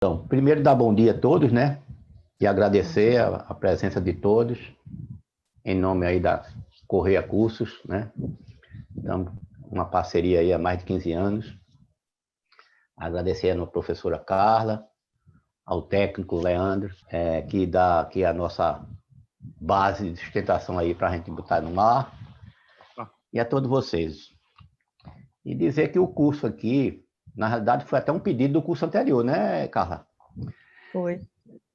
Então, primeiro dar bom dia a todos, né? E agradecer a presença de todos, em nome aí da Correia Cursos, né? Então, uma parceria aí há mais de 15 anos. Agradecer a professora Carla, ao técnico Leandro, que dá aqui a nossa base de sustentação aí para a gente botar no ar, e a todos vocês. E dizer que o curso aqui, na realidade, foi até um pedido do curso anterior, né, Carla? Foi.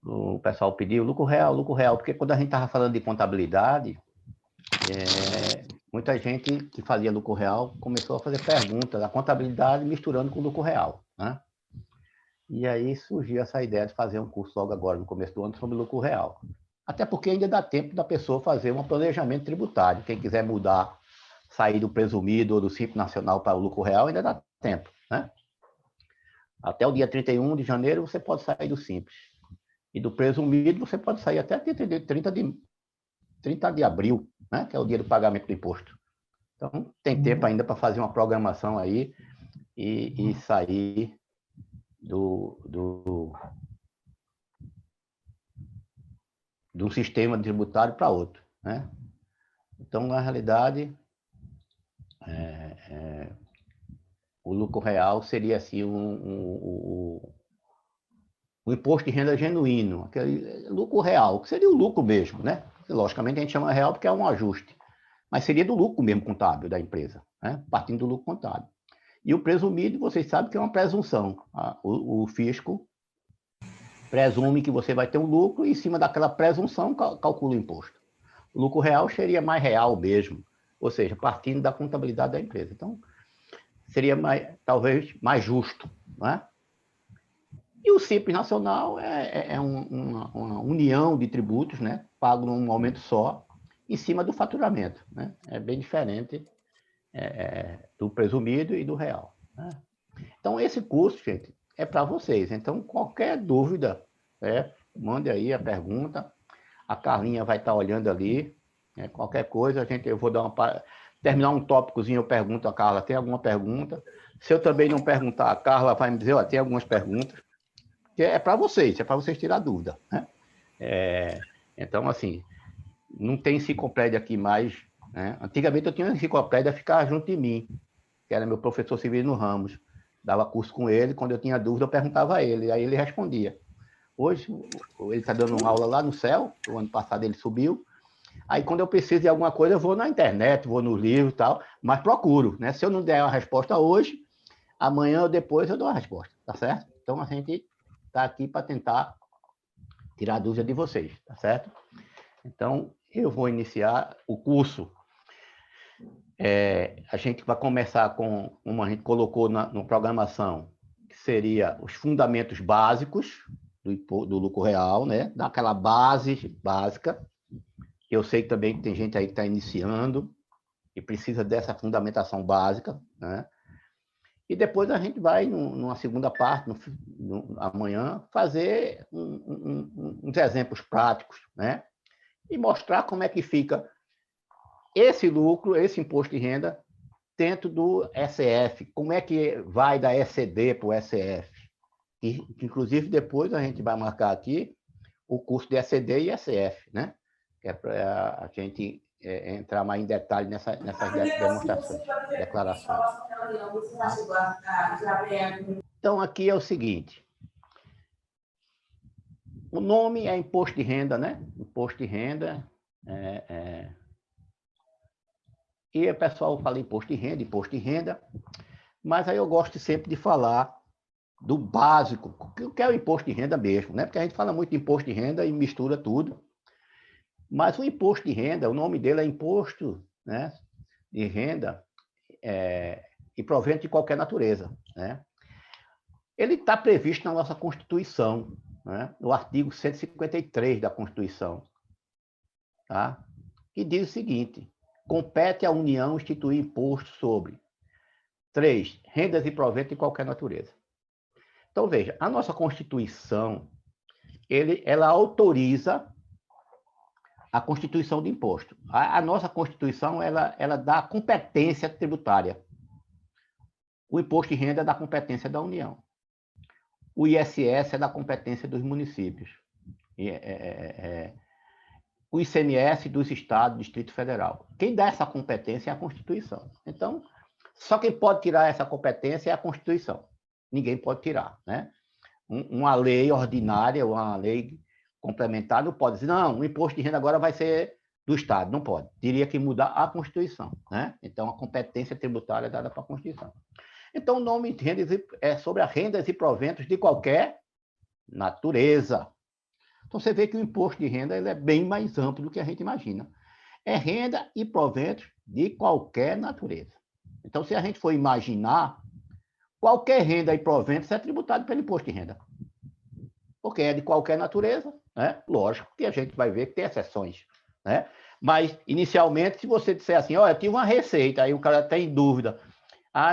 O pessoal pediu lucro real, porque quando a gente estava falando de contabilidade, muita gente que fazia lucro real começou a fazer perguntas da contabilidade misturando com lucro real, né? E aí surgiu essa ideia de fazer um curso logo agora, no começo do ano, sobre lucro real. Até porque ainda dá tempo da pessoa fazer um planejamento tributário. Quem quiser mudar, sair do presumido ou do Simples Nacional para o lucro real, ainda dá tempo, né? Até o dia 31 de janeiro você pode sair do Simples. E do presumido você pode sair até 30 de abril, né? Que é o dia do pagamento do imposto. Então, tem tempo ainda para fazer uma programação aí e sair do um sistema tributário para outro, né? Então, na realidade, o lucro real seria assim um imposto de renda genuíno, aquele lucro real, que seria o lucro mesmo, né? Logicamente a gente chama real porque é um ajuste, mas seria do lucro mesmo contábil da empresa, né? Partindo do lucro contábil. E o presumido, vocês sabem que é uma presunção. O fisco presume que você vai ter um lucro e, em cima daquela presunção, calcula o imposto. O lucro real seria mais real mesmo, ou seja, partindo da contabilidade da empresa. Então, seria talvez mais justo, não é? E o Simples Nacional é uma união de tributos, né, pago num momento só, em cima do faturamento, né? É bem diferente do presumido e do real, né? Então, esse curso, gente, é para vocês. Então, qualquer dúvida, mande aí a pergunta. A Carlinha vai estar olhando ali. Qualquer coisa, eu vou terminar um tópicozinho, eu pergunto a Carla, tem alguma pergunta? Se eu também não perguntar, a Carla vai me dizer, ó, tem algumas perguntas. Que é para vocês tirar dúvida, né? Então, assim, não tem enciclopédia aqui mais, né? Antigamente eu tinha uma enciclopédia ficar junto de mim, que era meu professor Severino Ramos. Dava curso com ele, quando eu tinha dúvida eu perguntava a ele, aí ele respondia. Hoje, ele está dando uma aula lá no céu, o ano passado ele subiu, aí quando eu preciso de alguma coisa eu vou na internet, vou no livro e tal, mas procuro, né? Se eu não der uma resposta hoje, amanhã ou depois eu dou a resposta, tá certo? Então a gente está aqui para tentar tirar a dúvida de vocês, tá certo? Então, eu vou iniciar o curso. A gente vai começar com, como a gente colocou na programação, que seria os fundamentos básicos do lucro real, né? Daquela base básica, que eu sei também que tem gente aí que está iniciando e precisa dessa fundamentação básica, né? E depois a gente vai, numa segunda parte, amanhã, fazer uns exemplos práticos, né? E mostrar como é que fica esse lucro, esse imposto de renda, dentro do SF. Como é que vai da ECD para o SF? Inclusive, depois a gente vai marcar aqui o curso de ECD e SF, né? Que é para a gente entrar mais em detalhe nessas demonstrações, declarações. Então, aqui é o seguinte. O nome é imposto de renda, né? Imposto de renda. E o pessoal fala imposto de renda, mas aí eu gosto sempre de falar do básico, o que é o imposto de renda mesmo, né? Porque a gente fala muito de imposto de renda e mistura tudo. Mas o imposto de renda, o nome dele é imposto, né, de renda e provento de qualquer natureza, né? Ele está previsto na nossa Constituição, né, no artigo 153 da Constituição, tá? Que diz o seguinte: compete à União instituir imposto sobre 3. Rendas e proventos de qualquer natureza. Então, veja, a nossa Constituição, ela autoriza a constituição de imposto. A nossa Constituição, ela dá competência tributária. O imposto de renda é da competência da União. o ISS é da competência dos municípios. O ICMS dos estados, Distrito Federal. Quem dá essa competência é a Constituição. Então, só quem pode tirar essa competência é a Constituição. Ninguém pode tirar, né? Uma lei ordinária, uma lei complementar, não pode dizer, não, o imposto de renda agora vai ser do Estado. Não pode. Teria que mudar a Constituição, né? Então, a competência tributária é dada para a Constituição. Então, o nome de rendas é sobre as rendas e proventos de qualquer natureza. Então, você vê que o imposto de renda ele é bem mais amplo do que a gente imagina. É renda e proventos de qualquer natureza. Então, se a gente for imaginar, qualquer renda e proventos é tributado pelo imposto de renda. Porque é de qualquer natureza, né? Lógico que a gente vai ver que tem exceções, né? Mas, inicialmente, se você disser assim, olha, eu tive uma receita, aí o cara tem dúvida,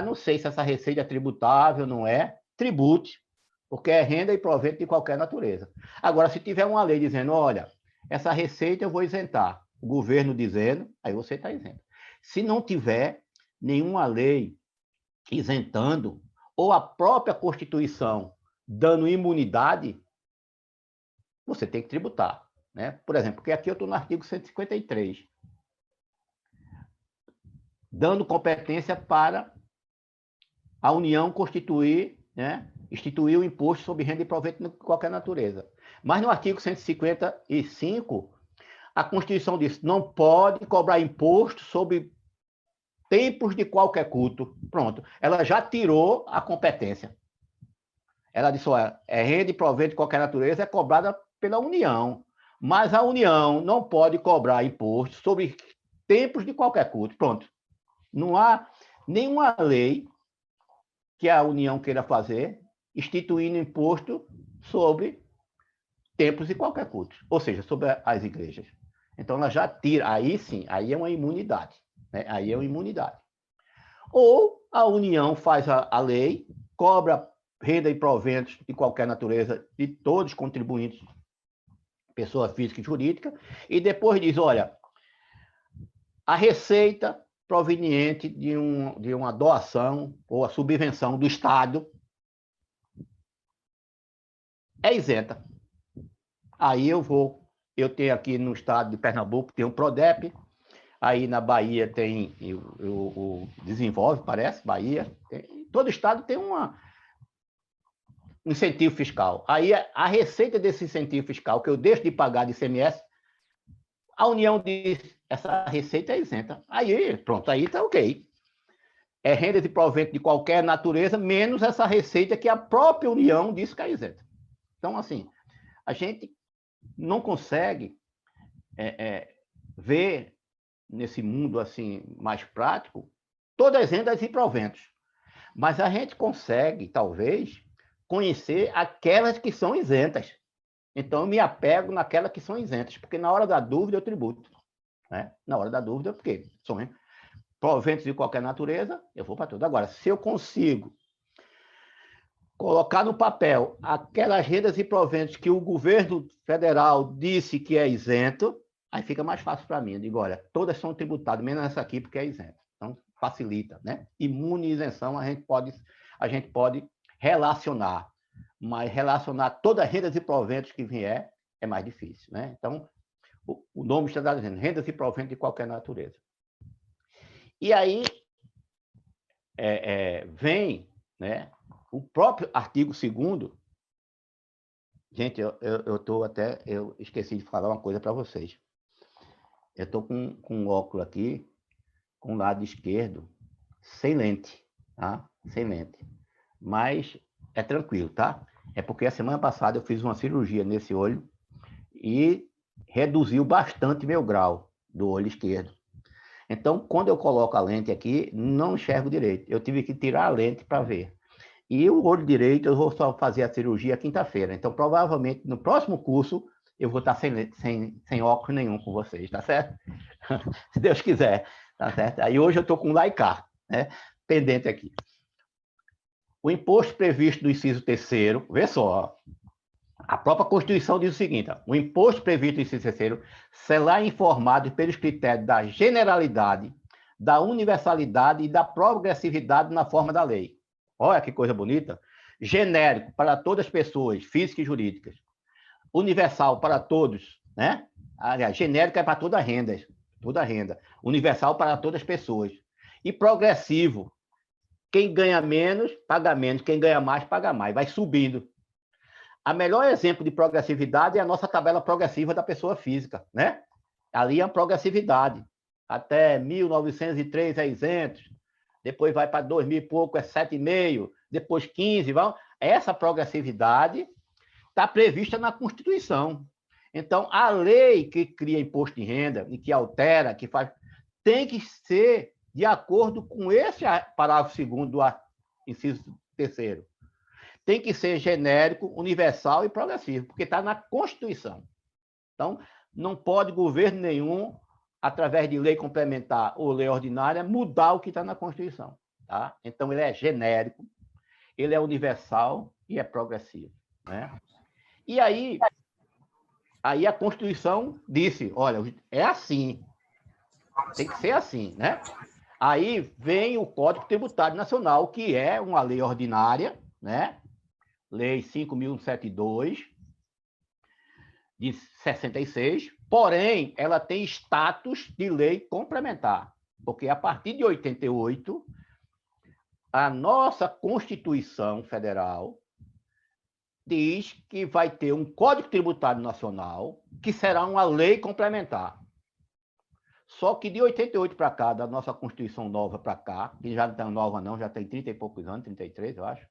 não sei se essa receita é tributável, não é, tribute, porque é renda e provento de qualquer natureza. Agora, se tiver uma lei dizendo, olha, essa receita eu vou isentar, o governo dizendo, aí você está isento. Se não tiver nenhuma lei isentando, ou a própria Constituição dando imunidade, você tem que tributar, né? Por exemplo, porque aqui eu estou no artigo 153, dando competência para a União constituir, né, instituir o imposto sobre renda e provento de qualquer natureza. Mas no artigo 155, a Constituição diz, não pode cobrar imposto sobre templos de qualquer culto. Pronto, ela já tirou a competência. Ela disse, olha, renda e provento de qualquer natureza é cobrada pela União, mas a União não pode cobrar imposto sobre templos de qualquer culto. Pronto. Não há nenhuma lei que a União queira fazer, instituindo imposto sobre templos de qualquer culto, ou seja, sobre as igrejas. Então, ela já tira, aí sim, aí é uma imunidade, né? Aí é uma imunidade. Ou a União faz a lei, cobra renda e proventos de qualquer natureza de todos os contribuintes, pessoa física e jurídica, e depois diz, olha, a receita proveniente de uma doação ou a subvenção do Estado é isenta. Aí eu tenho aqui no estado de Pernambuco, tem o Prodep, aí na Bahia tem o Desenvolve, parece, Bahia. Todo estado tem um incentivo fiscal. Aí a receita desse incentivo fiscal, que eu deixo de pagar de ICMS, a União diz, essa receita é isenta. Aí, pronto, aí tá ok. É renda de provento de qualquer natureza, menos essa receita que a própria União diz que é isenta. Então, assim, a gente não consegue ver nesse mundo assim mais prático todas as rendas e proventos. Mas a gente consegue, talvez, conhecer aquelas que são isentas. Então, eu me apego naquelas que são isentas, porque na hora da dúvida eu tributo. Né? Na hora da dúvida, porque são proventos de qualquer natureza, eu vou para tudo. Agora, se eu consigo colocar no papel aquelas rendas e proventos que o governo federal disse que é isento, aí fica mais fácil para mim. Eu digo, olha, todas são tributadas, menos essa aqui, porque é isento. Então, facilita, né? Imune e isenção a gente pode relacionar, mas relacionar todas as rendas e proventos que vier é mais difícil, né? Então, o nome está dizendo, rendas e proventos de qualquer natureza. E aí, vem, né, o próprio artigo 2º, gente, eu esqueci de falar uma coisa para vocês. Eu estou com um óculos aqui, com o lado esquerdo, sem lente, tá? Sem lente. Mas é tranquilo, tá? É porque a semana passada eu fiz uma cirurgia nesse olho e reduziu bastante meu grau do olho esquerdo. Então, quando eu coloco a lente aqui, não enxergo direito. Eu tive que tirar a lente para ver. E o olho direito, eu vou só fazer a cirurgia quinta-feira. Então, provavelmente, no próximo curso, eu vou estar sem óculos nenhum com vocês, tá certo? Se Deus quiser, tá certo? Aí hoje eu estou com o Laicar, né? Pendente aqui. O imposto previsto no inciso 3º, vê só, a própria Constituição diz o seguinte, o imposto previsto no inciso 3º será informado pelos critérios da generalidade, da universalidade e da progressividade na forma da lei. Olha que coisa bonita. genérico para todas as pessoas, físicas e jurídicas, universal para todos, né? Aliás, genérico é para toda renda, universal para todas as pessoas, e progressivo. Quem ganha menos, paga menos, quem ganha mais, paga mais, vai subindo. A melhor exemplo de progressividade é a nossa tabela progressiva da pessoa física, né? Ali é a progressividade. Até 1903 é isento, depois vai para 2000 e pouco, é 7,5, depois 15, vão. Essa progressividade está prevista na Constituição. Então, a lei que cria imposto de renda e que altera, que faz, tem que ser de acordo com esse parágrafo 2º do inciso 3º. Tem que ser genérico, universal e progressivo, porque está na Constituição. Então, não pode governo nenhum, através de lei complementar ou lei ordinária, mudar o que está na Constituição. Tá? Então, ele é genérico, ele é universal e é progressivo. Né? E aí a Constituição disse, olha, é assim, tem que ser assim, né? Aí vem o Código Tributário Nacional, que é uma lei ordinária, né? Lei 5.172, de 66, porém, ela tem status de lei complementar, porque a partir de 88, a nossa Constituição Federal diz que vai ter um Código Tributário Nacional, que será uma lei complementar. Só que de 88 para cá, da nossa Constituição nova para cá, que já não está nova não, já tem 30 e poucos anos, 33, eu acho,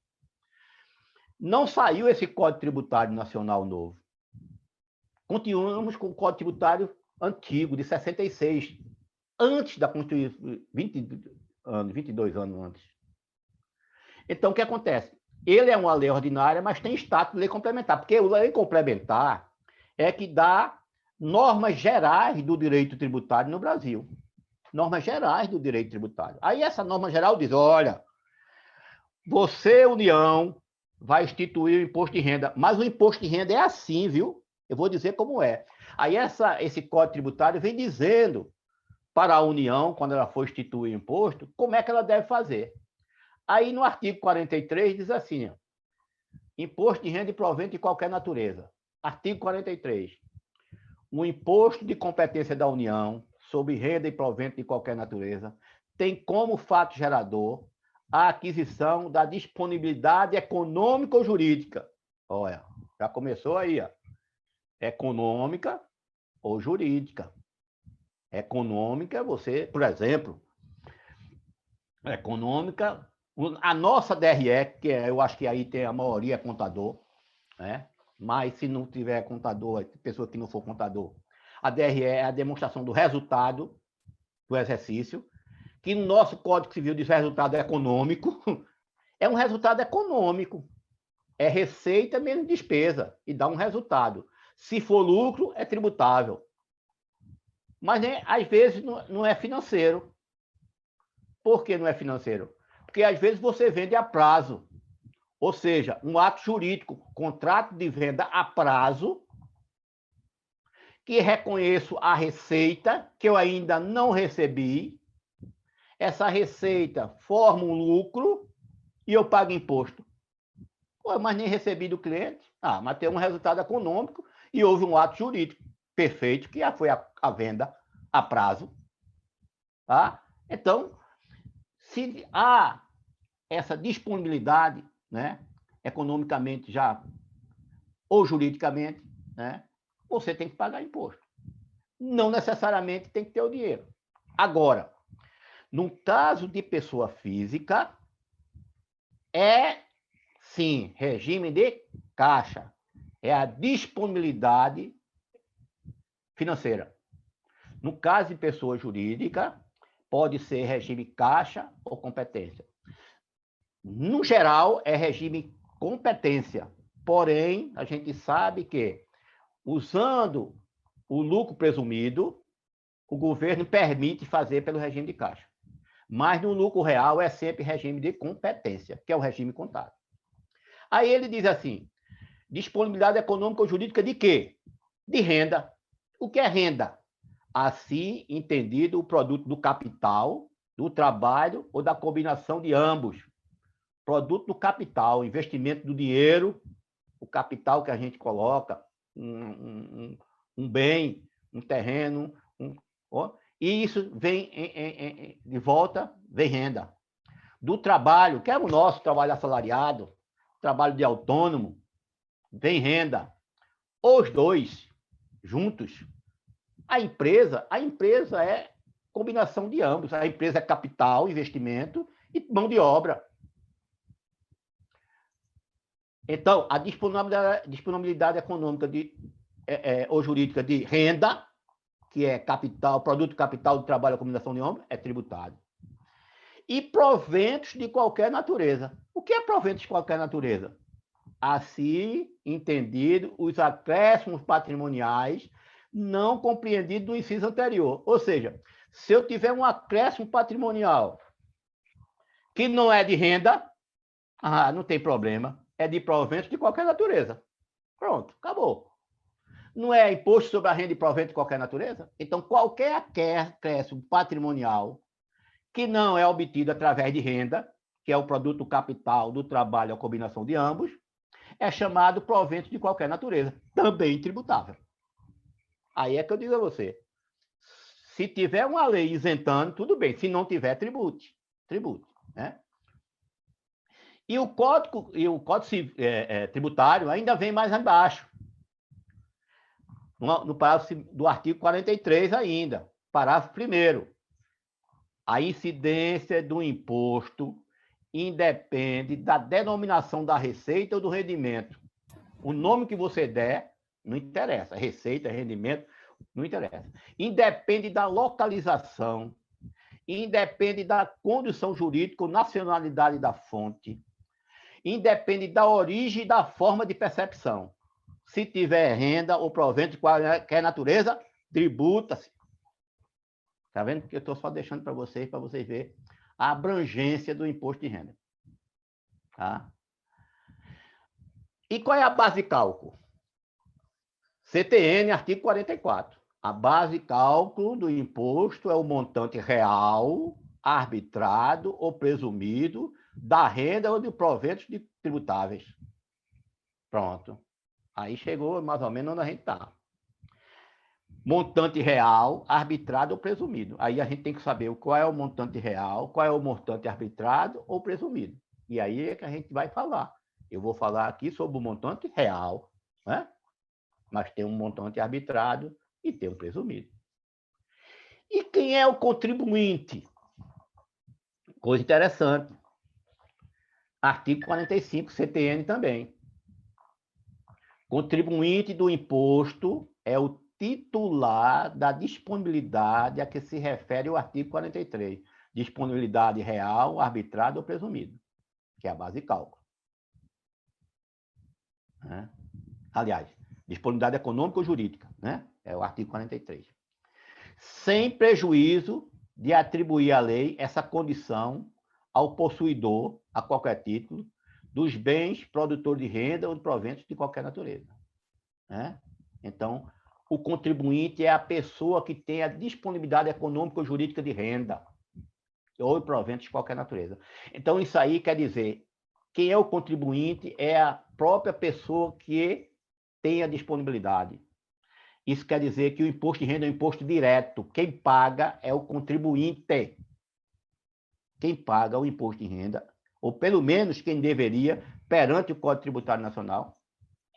não saiu esse Código Tributário Nacional novo. Continuamos com o Código Tributário antigo, de 66, antes da Constituição, 22 anos antes. Então, o que acontece? Ele é uma lei ordinária, mas tem status de lei complementar, porque a lei complementar é que dá normas gerais do direito tributário no Brasil. Normas gerais do direito tributário. Aí essa norma geral diz, olha, você, União, vai instituir o imposto de renda, mas o imposto de renda é assim, viu? Eu vou dizer como é. Aí esse Código Tributário vem dizendo para a União, quando ela for instituir o imposto, como é que ela deve fazer. Aí no artigo 43 diz assim, ó, imposto de renda e provento de qualquer natureza. Artigo 43. O imposto de competência da União sobre renda e provento de qualquer natureza tem como fato gerador a aquisição da disponibilidade econômica ou jurídica. Olha, já começou aí, ó. Econômica ou jurídica. Econômica, você, por exemplo, econômica, a nossa DRE, que eu acho que aí tem a maioria é contador, né? Mas se não tiver contador, pessoa que não for contador, a DRE é a demonstração do resultado do exercício, que no nosso Código Civil diz resultado econômico, é um resultado econômico, é receita menos despesa, e dá um resultado. Se for lucro, é tributável. Mas, né, às vezes, não é financeiro. Por que não é financeiro? Porque, às vezes, você vende a prazo. Ou seja, um ato jurídico, contrato de venda a prazo, que reconheço a receita, que eu ainda não recebi. Essa receita forma um lucro e eu pago imposto. Pô, mas nem recebi do cliente. Ah, mas tem um resultado econômico e houve um ato jurídico perfeito, que foi a venda a prazo. Tá? Então, se há essa disponibilidade, né, economicamente já, ou juridicamente, né, você tem que pagar imposto. Não necessariamente tem que ter o dinheiro. Agora, no caso de pessoa física, é, sim, regime de caixa. É a disponibilidade financeira. No caso de pessoa jurídica, pode ser regime caixa ou competência. No geral, é regime competência. Porém, a gente sabe que, usando o lucro presumido, o governo permite fazer pelo regime de caixa. Mas no lucro real é sempre regime de competência, que é o regime contábil. Aí ele diz assim, disponibilidade econômica ou jurídica de quê? De renda. O que é renda? Assim entendido o produto do capital, do trabalho ou da combinação de ambos. produto do capital, investimento do dinheiro, o capital que a gente coloca, um bem, um terreno, e isso vem de volta, vem renda. Do trabalho, que é o nosso trabalho assalariado, trabalho de autônomo, vem renda. Os dois juntos. A empresa é combinação de ambos. A empresa é capital, investimento e mão de obra. Então, a disponibilidade econômica ou jurídica de renda, que é capital, produto capital do trabalho, a combinação de ambos, é tributado. E proventos de qualquer natureza. O que é proventos de qualquer natureza? Assim entendido, os acréscimos patrimoniais não compreendidos do inciso anterior. Ou seja, se eu tiver um acréscimo patrimonial que não é de renda, não tem problema, é de proventos de qualquer natureza. Pronto, acabou. Não é imposto sobre a renda e provento de qualquer natureza? Então, qualquer acréscimo patrimonial que não é obtido através de renda, que é o produto capital do trabalho, a combinação de ambos, é chamado provento de qualquer natureza, também tributável. Aí é que eu digo a você, se tiver uma lei isentando, tudo bem, se não tiver, tribute, né? E o Código Tributário ainda vem mais abaixo, no parágrafo do artigo 43 ainda, parágrafo 1º. A incidência do imposto independe da denominação da receita ou do rendimento. O nome que você der, não interessa. Receita, rendimento, não interessa. Independe da localização, independe da condição jurídica ou nacionalidade da fonte, independe da origem e da forma de percepção. Se tiver renda ou provento de qualquer natureza, tributa-se. Está vendo? Que eu estou só deixando para vocês verem a abrangência do imposto de renda. Tá? E qual é a base de cálculo? CTN, artigo 44. A base de cálculo do imposto é o montante real, arbitrado ou presumido da renda ou de proventos tributáveis. Pronto. Aí chegou mais ou menos onde a gente está. Montante real, arbitrado ou presumido. Aí a gente tem que saber qual é o montante real, qual é o montante arbitrado ou presumido. E aí é que a gente vai falar. Eu vou falar aqui sobre o montante real, né? Mas tem um montante arbitrado e tem um presumido. E quem é o contribuinte? Coisa interessante. Artigo 45, CTN também. Contribuinte do imposto é o titular da disponibilidade a que se refere o artigo 43. Disponibilidade real, arbitrado ou presumido, que é a base de cálculo. Né? Aliás, disponibilidade econômica ou jurídica, né? É o artigo 43. Sem prejuízo de atribuir à lei essa condição ao possuidor, a qualquer título, dos bens produtores de renda ou de proventos de qualquer natureza. Né? Então, o contribuinte é a pessoa que tem a disponibilidade econômica ou jurídica de renda ou de proventos de qualquer natureza. Então, isso aí quer dizer, quem é o contribuinte é a própria pessoa que tem a disponibilidade. Isso quer dizer que o imposto de renda é um imposto direto. Quem paga é o contribuinte. Quem paga o imposto de renda, ou pelo menos quem deveria, perante o Código Tributário Nacional,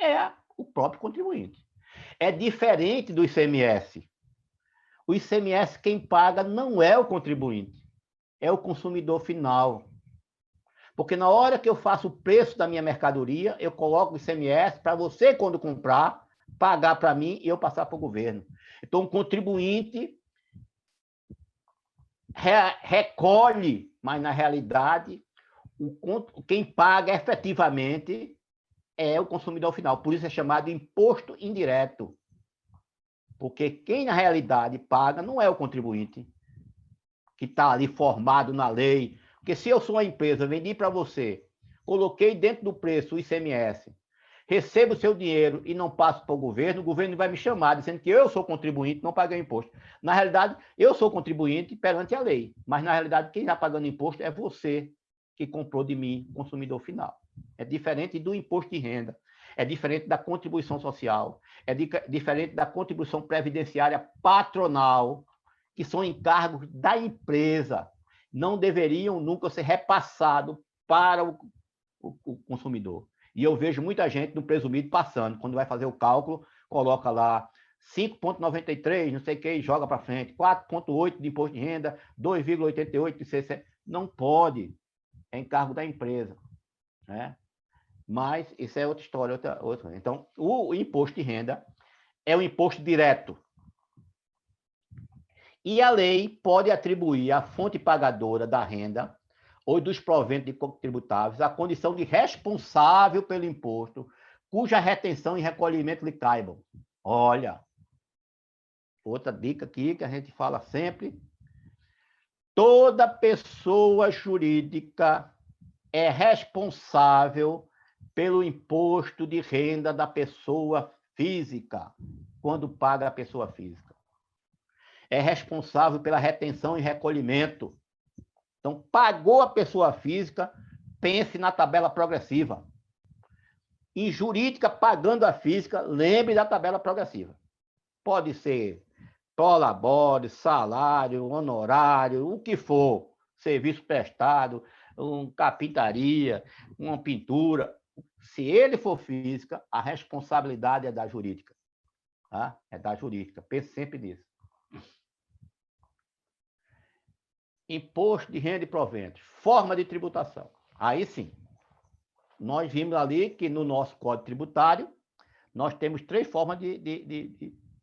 é o próprio contribuinte. É diferente do ICMS. O ICMS, quem paga não é o contribuinte, é o consumidor final. Porque na hora que eu faço o preço da minha mercadoria, eu coloco o ICMS para você, quando comprar, pagar para mim e eu passar para o governo. Então, o contribuinte recolhe, mas na realidade, quem paga efetivamente é o consumidor final. Por isso é chamado imposto indireto. Porque quem na realidade paga não é o contribuinte, que está ali formado na lei. Porque se eu sou uma empresa, vendi para você, coloquei dentro do preço o ICMS, recebo o seu dinheiro e não passo para o governo vai me chamar, dizendo que eu sou contribuinte, não paguei imposto. Na realidade, eu sou contribuinte perante a lei, mas na realidade, quem está pagando imposto é você, que comprou de mim, consumidor final. É diferente do imposto de renda, é diferente da contribuição social, é diferente da contribuição previdenciária patronal, que são encargos da empresa, não deveriam nunca ser repassados para o consumidor. E eu vejo muita gente no presumido passando, quando vai fazer o cálculo, coloca lá 5,93, não sei o que, joga para frente, 4,8 de imposto de renda, 2,88 de CC. Não pode, é encargo da empresa, né? Mas isso é outra história, outra. Então, o imposto de renda é um imposto direto. E a lei pode atribuir à fonte pagadora da renda ou dos proventos tributáveis a condição de responsável pelo imposto, cuja retenção e recolhimento lhe caibam. Olha, outra dica aqui que a gente fala sempre: toda pessoa jurídica é responsável pelo imposto de renda da pessoa física, quando paga a pessoa física. É responsável pela retenção e recolhimento. Então, pagou a pessoa física, pense na tabela progressiva. Em jurídica, pagando a física, lembre da tabela progressiva. Pode ser prolabore, salário, honorário, o que for, serviço prestado, carpintaria, uma pintura. Se ele for física, a responsabilidade é da jurídica. Tá? É da jurídica. Pense sempre nisso. Imposto de renda e proventos. Forma de tributação. Aí sim. Nós vimos ali que no nosso Código Tributário, nós temos três formas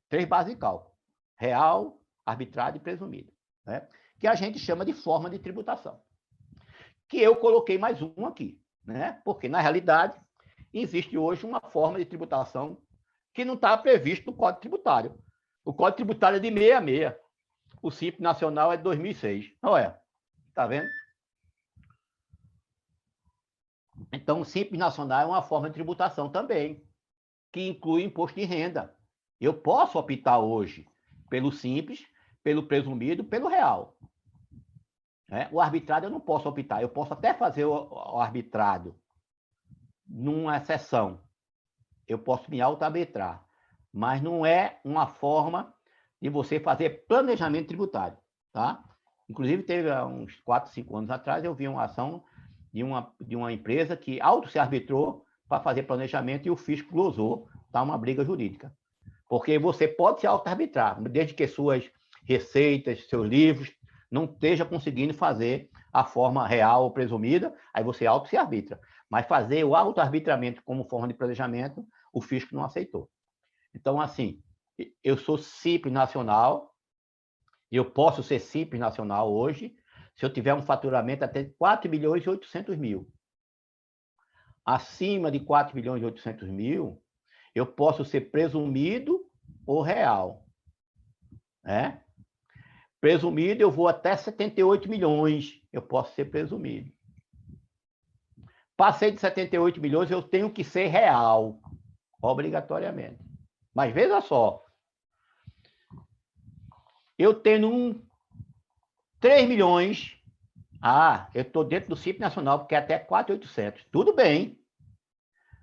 três bases de cálculo. Real, arbitrado e presumido. Né? Que a gente chama de forma de tributação. Que eu coloquei mais um aqui. Né? Porque, na realidade, existe hoje uma forma de tributação que não está previsto no Código Tributário. O Código Tributário é de 66. O Simples Nacional é de 2006. Olha, tá vendo? Então, o Simples Nacional é uma forma de tributação também, que inclui imposto de renda. Eu posso optar hoje pelo Simples, pelo presumido, pelo real. Né? O arbitrado eu não posso optar. Eu posso até fazer o arbitrado numa exceção. Eu posso me auto-arbitrar. Mas não é uma forma de você fazer planejamento tributário. Tá? Inclusive, teve há uns 4, 5 anos atrás, eu vi uma ação de uma empresa que auto se arbitrou para fazer planejamento e o fisco glosou, tá? Uma briga jurídica. Porque você pode se auto-arbitrar, desde que suas receitas, seus livros, não esteja conseguindo fazer a forma real ou presumida, aí você auto se arbitra. Mas fazer o auto-arbitramento como forma de planejamento, o fisco não aceitou. Então, assim, eu sou Simples Nacional, eu posso ser Simples Nacional hoje, se eu tiver um faturamento até 4 milhões e 800 mil. Acima de 4 milhões e 800 mil, eu posso ser presumido ou real. Né? Presumido, eu vou até 78 milhões, eu posso ser presumido. Passei de 78 milhões, eu tenho que ser real, obrigatoriamente. Mas veja só, eu tendo 3 milhões, eu estou dentro do Simples Nacional, porque é até 4.800. Tudo bem.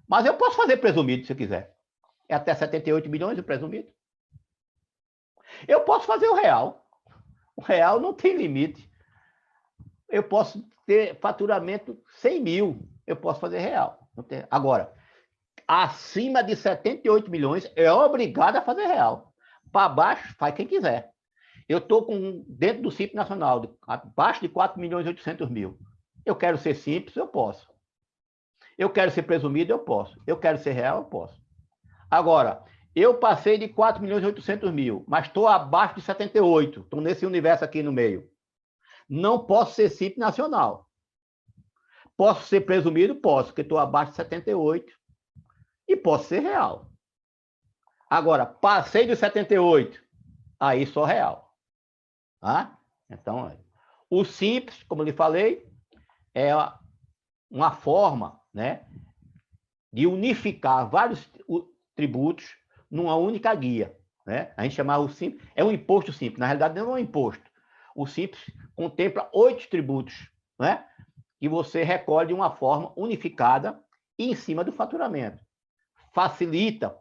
Mas eu posso fazer presumido, se eu quiser. É até 78 milhões o presumido. Eu posso fazer o real. O real não tem limite. Eu posso ter faturamento 100 mil. Eu posso fazer real. Agora, acima de 78 milhões, é obrigado a fazer real. Para baixo, faz quem quiser. Eu estou dentro do Simples Nacional, abaixo de 4 milhões e 800 mil. Eu quero ser simples, eu posso. Eu quero ser presumido, eu posso. Eu quero ser real, eu posso. Agora, eu passei de 4 milhões e 800 mil, mas estou abaixo de 78. Estou nesse universo aqui no meio. Não posso ser Simples Nacional. Posso ser presumido? Posso, porque estou abaixo de 78. E posso ser real. Agora, passei de 78, aí sou real. Tá? Então, o Simples, como eu lhe falei, é uma forma, né, de unificar vários tributos numa única guia. Né? A gente chamava o Simples, é um imposto simples, na realidade não é um imposto. O Simples contempla 8 tributos, né? que você recolhe de uma forma unificada em cima do faturamento. Facilita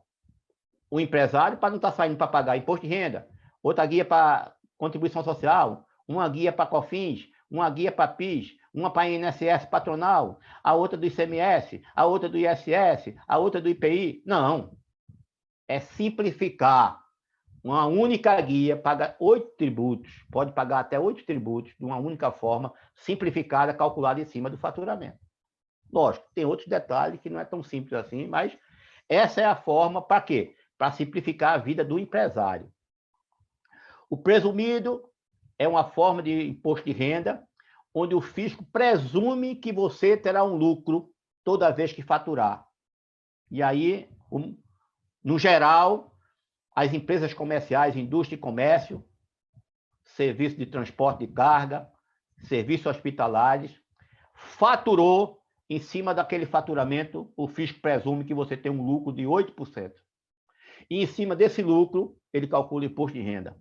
o empresário para não estar saindo para pagar imposto de renda, outra guia para contribuição social, uma guia para COFINS, uma guia para PIS, uma para INSS patronal, a outra do ICMS, a outra do ISS, a outra do IPI. Não. É simplificar. Uma única guia paga 8 tributos, pode pagar até 8 tributos de uma única forma, simplificada, calculada em cima do faturamento. Lógico, tem outros detalhes que não é tão simples assim, mas essa é a forma para quê? Para simplificar a vida do empresário. O presumido é uma forma de imposto de renda onde o fisco presume que você terá um lucro toda vez que faturar. E aí, no geral, as empresas comerciais, indústria e comércio, serviço de transporte de carga, serviços hospitalares, faturou, em cima daquele faturamento, o fisco presume que você tem um lucro de 8%. E em cima desse lucro, ele calcula o imposto de renda.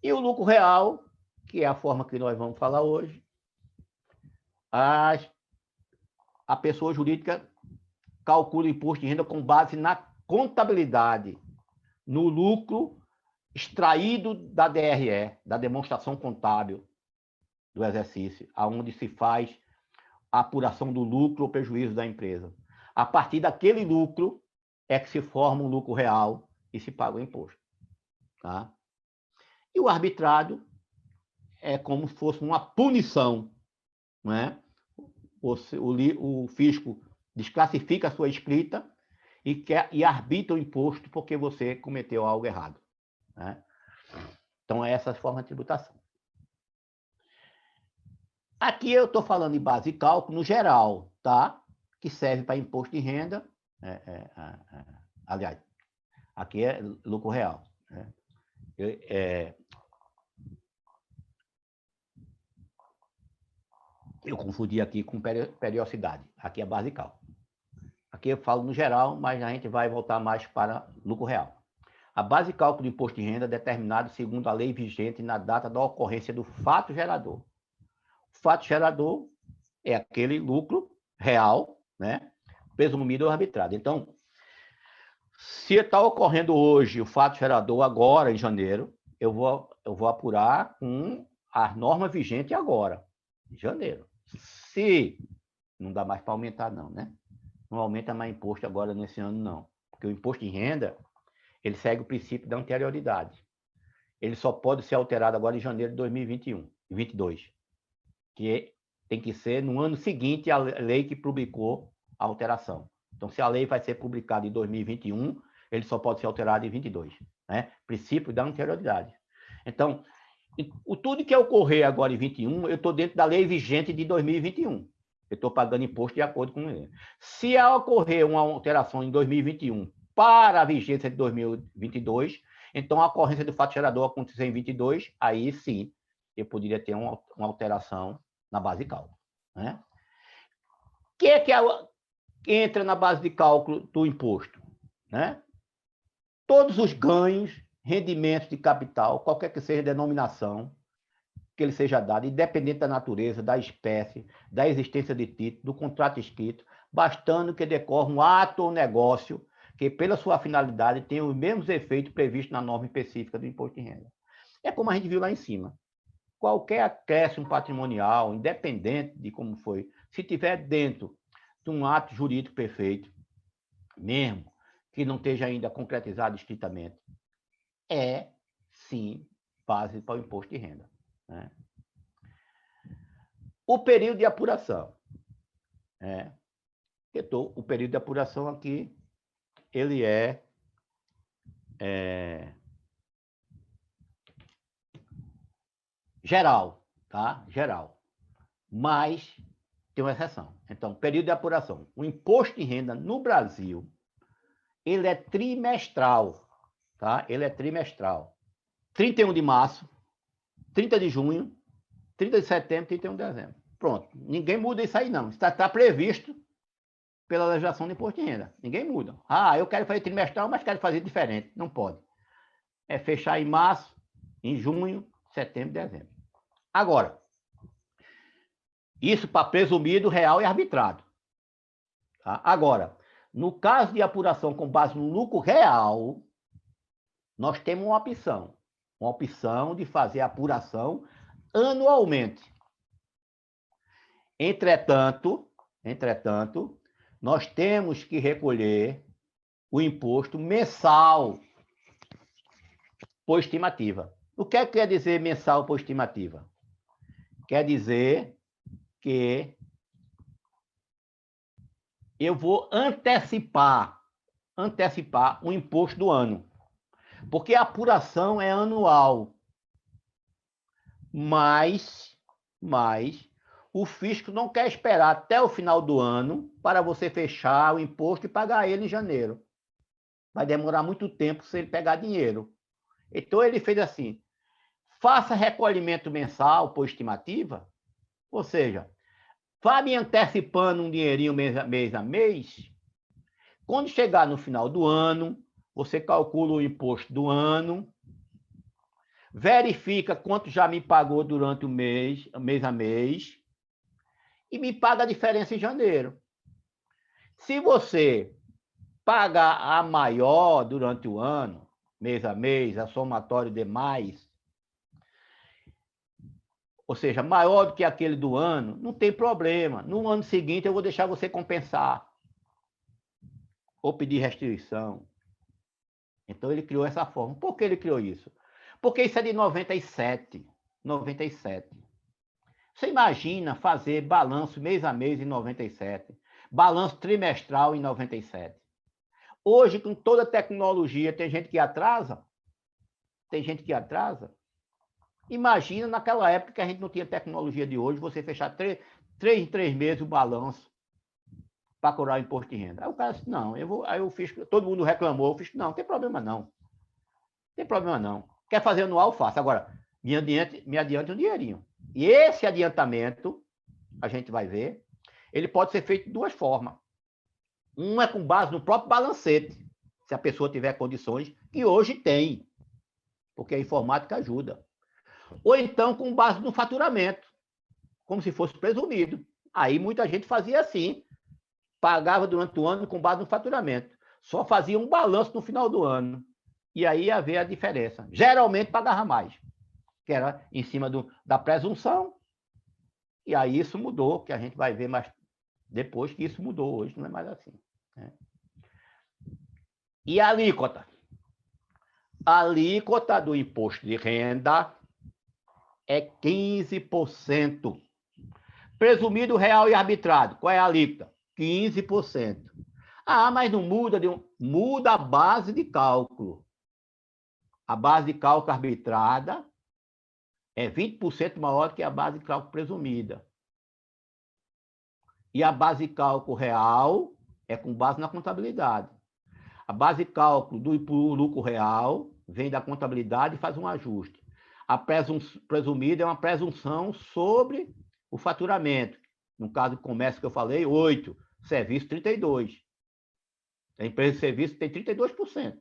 E o lucro real, que é a forma que nós vamos falar hoje, a pessoa jurídica calcula o imposto de renda com base na contabilidade, no lucro extraído da DRE, da demonstração contábil do exercício, aonde se faz a apuração do lucro ou prejuízo da empresa. A partir daquele lucro é que se forma um lucro real e se paga o imposto. Tá? E o arbitrado é como se fosse uma punição, não é? O fisco desclassifica a sua escrita e arbitra o imposto porque você cometeu algo errado. Né? Então, é essa forma de tributação. Aqui eu estou falando de base de cálculo no geral, tá? Que serve para imposto de renda. Aliás, aqui é lucro real. Né? Eu confundi aqui com periodicidade. Aqui é base de cálculo. Aqui eu falo no geral, mas a gente vai voltar mais para lucro real. A base de cálculo do imposto de renda é determinada segundo a lei vigente na data da ocorrência do fato gerador. O fato gerador é aquele lucro real, né, presumido ou arbitrado. Então, se está ocorrendo hoje o fato gerador agora, em janeiro, eu vou apurar com a norma vigente agora, em janeiro. Se não dá mais para aumentar, não, né? Não aumenta mais imposto agora nesse ano, não. Porque o imposto de renda, ele segue o princípio da anterioridade. Ele só pode ser alterado agora em janeiro de 2021, 2022. Que tem que ser no ano seguinte à lei que publicou a alteração. Então, se a lei vai ser publicada em 2021, ele só pode ser alterado em 2022. Né? Princípio da anterioridade. Então, tudo que ocorrer agora em 2021, eu estou dentro da lei vigente de 2021. Eu estou pagando imposto de acordo com ele. Se ocorrer uma alteração em 2021 para a vigência de 2022, então a ocorrência do fato gerador acontecer em 2022, aí sim, eu poderia ter uma alteração na base de cálculo. Né? O que entra na base de cálculo do imposto? Né? Todos os ganhos, rendimentos de capital, qualquer que seja a denominação, que ele seja dado, independente da natureza, da espécie, da existência de título, do contrato escrito, bastando que decorra um ato ou negócio que, pela sua finalidade, tenha os mesmos efeitos previstos na norma específica do imposto de renda. É como a gente viu lá em cima. Qualquer acréscimo patrimonial, independente de como foi, se tiver dentro de um ato jurídico perfeito, mesmo que não esteja ainda concretizado estritamente, é, sim, base para o imposto de renda. Né? O período de apuração. O período de apuração aqui, ele geral, tá? Geral. Mas tem uma exceção. Então, período de apuração. O imposto de renda no Brasil, ele é trimestral, tá? Ele é trimestral. 31 de março, 30 de junho, 30 de setembro, 31 de dezembro. Pronto. Ninguém muda isso aí, não. Está previsto pela legislação de imposto de renda. Ninguém muda. Ah, eu quero fazer trimestral, mas quero fazer diferente. Não pode. É fechar em março, em junho, setembro e dezembro. Agora, Isso para presumido, real e arbitrado. Tá? Agora, no caso de apuração com base no lucro real, nós temos uma opção de fazer a apuração anualmente. Entretanto, nós temos que recolher o imposto mensal por estimativa. O que quer dizer mensal por estimativa? Quer dizer que eu vou antecipar o imposto do ano. Porque a apuração é anual. Mas o fisco não quer esperar até o final do ano para você fechar o imposto e pagar ele em janeiro. Vai demorar muito tempo se ele pegar dinheiro. Então, ele fez assim, faça recolhimento mensal por estimativa, ou seja, vá me antecipando um dinheirinho mês a mês. Quando chegar no final do ano, você calcula o imposto do ano, verifica quanto já me pagou durante o mês a mês, e me paga a diferença em janeiro. Se você pagar a maior durante o ano, mês a mês, a somatório demais, ou seja, maior do que aquele do ano, não tem problema. No ano seguinte, eu vou deixar você compensar ou pedir restituição. Então, ele criou essa forma. Por que ele criou isso? Porque isso é de 97. Você imagina fazer balanço mês a mês em 97, balanço trimestral em 97. Hoje, com toda a tecnologia, tem gente que atrasa. Imagina naquela época que a gente não tinha tecnologia de hoje, você fechar 3 em 3 meses o balanço para curar o imposto de renda. Aí o cara disse, não, aí o fisco, todo mundo reclamou, o fisco, não tem problema não. Quer fazer anual, faça. Agora, me adiante um dinheirinho. E esse adiantamento, a gente vai ver, ele pode ser feito de duas formas. Um é com base no próprio balancete, se a pessoa tiver condições, que hoje tem, porque a informática ajuda. Ou então com base no faturamento, como se fosse presumido. Aí muita gente fazia assim, pagava durante o ano com base no faturamento. Só fazia um balanço no final do ano. E aí ia ver a diferença. Geralmente pagava mais, que era em cima da presunção. E aí isso mudou, que a gente vai ver mais depois que isso mudou. Hoje não é mais assim. Né? E a alíquota? A alíquota do imposto de renda é 15%. Presumido, real e arbitrado. Qual é a alíquota? 15%. Ah, mas não muda, muda a base de cálculo. A base de cálculo arbitrada é 20% maior que a base de cálculo presumida. E a base de cálculo real é com base na contabilidade. A base de cálculo do lucro real vem da contabilidade e faz um ajuste. A presumida é uma presunção sobre o faturamento. No caso do comércio que eu falei, 8%. Serviço, 32%. A empresa de serviço tem 32%.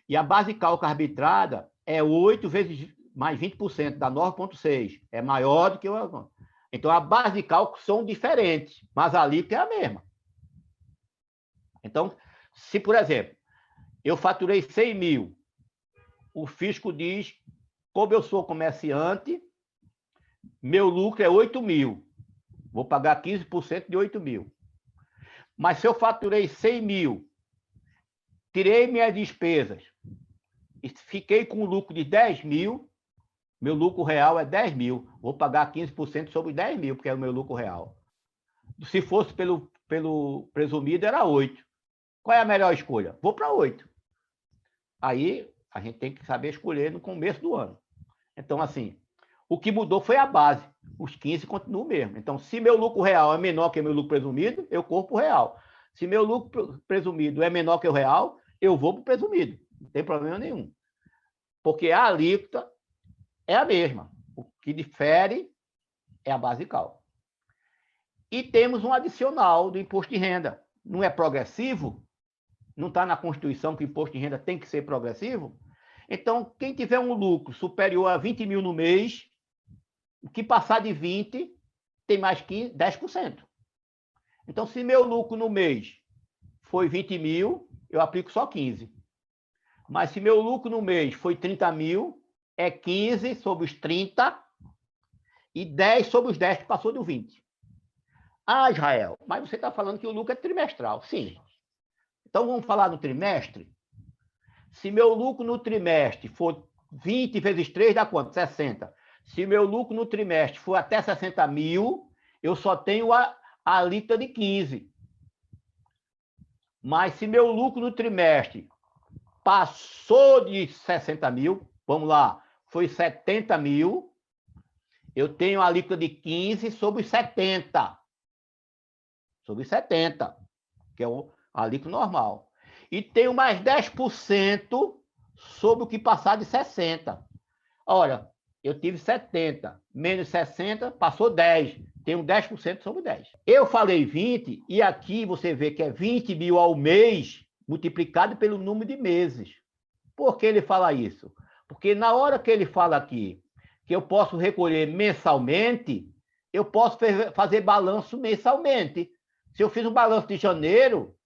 E a base de cálculo arbitrada é 8 vezes mais 20%, dá 9,6%. É maior do que o... Então, a base de cálculo são diferentes, mas a alíquota é a mesma. Então, se, por exemplo, eu faturei 100 mil, o fisco diz, como eu sou comerciante, meu lucro é 8 mil. Vou pagar 15% de 8 mil. Mas se eu faturei 100 mil, tirei minhas despesas e fiquei com um lucro de 10 mil, meu lucro real é 10 mil. Vou pagar 15% sobre 10 mil, porque é o meu lucro real. Se fosse pelo presumido, era 8. Qual é a melhor escolha? Vou para 8. Aí, a gente tem que saber escolher no começo do ano. Então, assim, o que mudou foi a base. Os 15 continuam mesmo. Então, se meu lucro real é menor que meu lucro presumido, eu corro para o real. Se meu lucro presumido é menor que o real, eu vou para o presumido. Não tem problema nenhum. Porque a alíquota é a mesma. O que difere é a base de cálculo. E temos um adicional do imposto de renda. Não é progressivo? Não está na Constituição que o imposto de renda tem que ser progressivo? Então, quem tiver um lucro superior a 20 mil no mês, o que passar de 20, tem mais 15, 10%. Então, se meu lucro no mês foi 20 mil, eu aplico só 15. Mas se meu lucro no mês foi 30 mil, é 15 sobre os 30 e 10 sobre os 10 que passou do 20. Ah, Israel, mas você está falando que o lucro é trimestral. Sim. Então, vamos falar no trimestre? Se meu lucro no trimestre for 20 vezes 3, dá quanto? 60. Se meu lucro no trimestre for até 60 mil, eu só tenho a alíquota de 15. Mas se meu lucro no trimestre passou de 60 mil, vamos lá, foi 70 mil, eu tenho a alíquota de 15 sobre 70. Sobre 70, que é a alíquota normal. E tenho mais 10% sobre o que passar de 60. Olha, eu tive 70, menos 60, passou 10. Tenho 10% sobre 10. Eu falei 20, e aqui você vê que é 20 mil ao mês, multiplicado pelo número de meses. Por que ele fala isso? Porque na hora que ele fala aqui que eu posso recolher mensalmente, eu posso fazer balanço mensalmente. Se eu fiz um balanço de janeiro,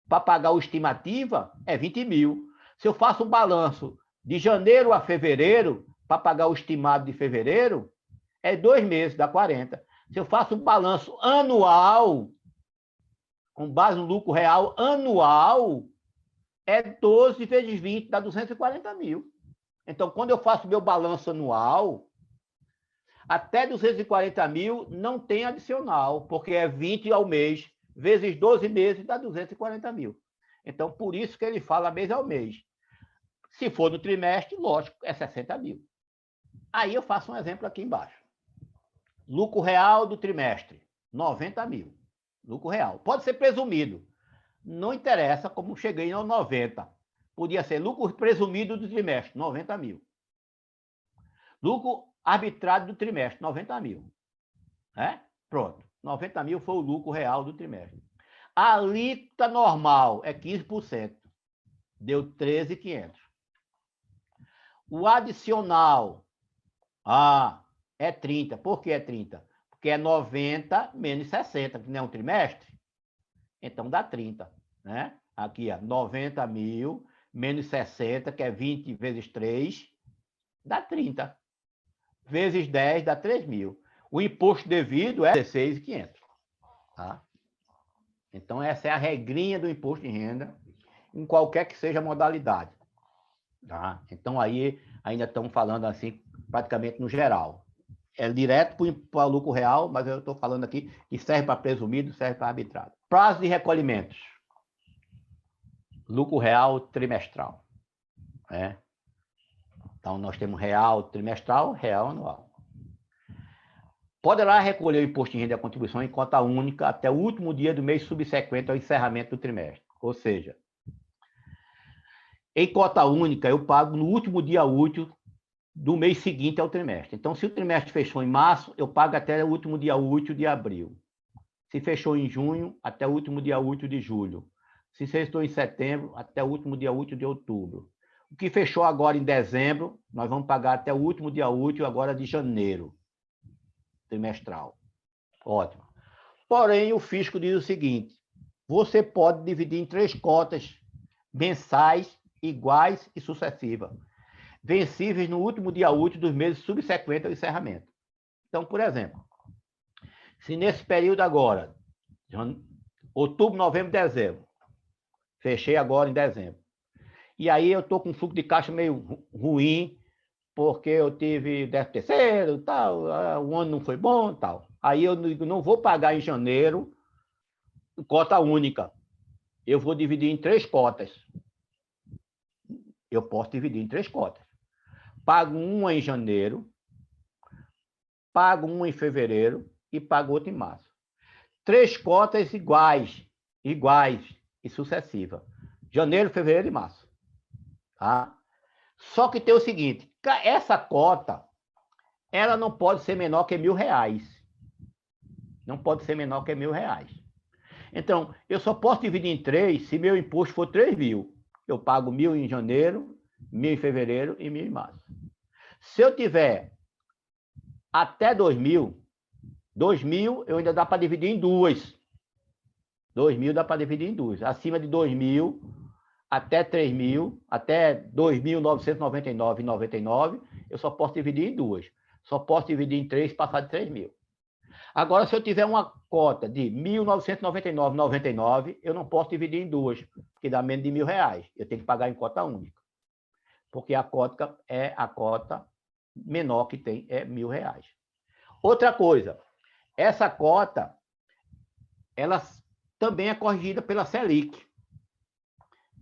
para pagar o estimativa, é 20 mil. Se eu faço um balanço de janeiro a fevereiro, para pagar o estimado de fevereiro, é 2 meses, dá 40. Se eu faço um balanço anual, com base no lucro real anual, é 12 vezes 20, dá 240 mil. Então, quando eu faço meu balanço anual, até 240 mil não tem adicional, porque é 20 ao mês, vezes 12 meses, dá 240 mil. Então, por isso que ele fala mês ao mês. Se for no trimestre, lógico, é 60 mil. Aí eu faço um exemplo aqui embaixo. Lucro real do trimestre, 90 mil. Lucro real. Pode ser presumido. Não interessa como cheguei aos 90. Podia ser lucro presumido do trimestre, 90 mil. Lucro arbitrado do trimestre, 90 mil. Pronto. 90 mil foi o lucro real do trimestre. A alíquota normal é 15%. Deu 13.500. O adicional, é 30. Por que é 30? Porque é 90 menos 60, que não é um trimestre. Então dá 30, né? Aqui, 90 mil menos 60, que é 20 vezes 3, dá 30. Vezes 10 dá 3 mil. O imposto devido é 16.500. Tá? Então, essa é a regrinha do imposto de renda, em qualquer que seja a modalidade. Tá? Então, aí ainda estamos falando assim, praticamente no geral. É direto para o lucro real, mas eu estou falando aqui que serve para presumido, serve para arbitrado. Prazo de recolhimentos. Lucro real trimestral. Né? Então, nós temos real trimestral, real anual. Poderá recolher o imposto de renda e a contribuição em cota única até o último dia do mês subsequente ao encerramento do trimestre. Ou seja, em cota única, eu pago no último dia útil do mês seguinte ao trimestre. Então, se o trimestre fechou em março, eu pago até o último dia útil de abril. Se fechou em junho, até o último dia útil de julho. Se fechou em setembro, até o último dia útil de outubro. O que fechou agora em dezembro, nós vamos pagar até o último dia útil agora de janeiro, trimestral. Ótimo. Porém, o fisco diz o seguinte: você pode dividir em 3 cotas mensais, iguais e sucessivas, vencíveis no último dia útil dos meses subsequentes ao encerramento. Então, por exemplo, se nesse período agora, outubro, novembro, dezembro, fechei agora em dezembro, e aí eu estou com um fluxo de caixa meio ruim, porque eu tive 13º, tal, o ano não foi bom, tal. Aí eu não vou pagar em janeiro cota única. Eu vou dividir em 3 cotas. Eu posso dividir em 3 cotas. Pago uma em janeiro, pago uma em fevereiro e pago outra em março. 3 cotas iguais e sucessivas. Janeiro, fevereiro e março. Tá? Só que tem o seguinte, essa cota, ela não pode ser menor que R$1.000. Não pode ser menor que R$1.000. Então, eu só posso dividir em 3 se meu imposto for 3 mil. Eu pago 1.000 em janeiro, 1.000 em fevereiro e 1.000 em março. Se eu tiver até 2 mil, 2.000 eu ainda dá para dividir em duas. 2.000 dá para dividir em duas. Acima de 2.000 até 3.000, até 2.999,99, eu só posso dividir em duas. Só posso dividir em três, passar de 3.000. Agora, se eu tiver uma cota de 1.999,99, eu não posso dividir em duas, porque dá menos de R$ 1.000. Eu tenho que pagar em cota única. Porque a cota menor que tem é R$ 1.000. Outra coisa, essa cota, ela também é corrigida pela Selic.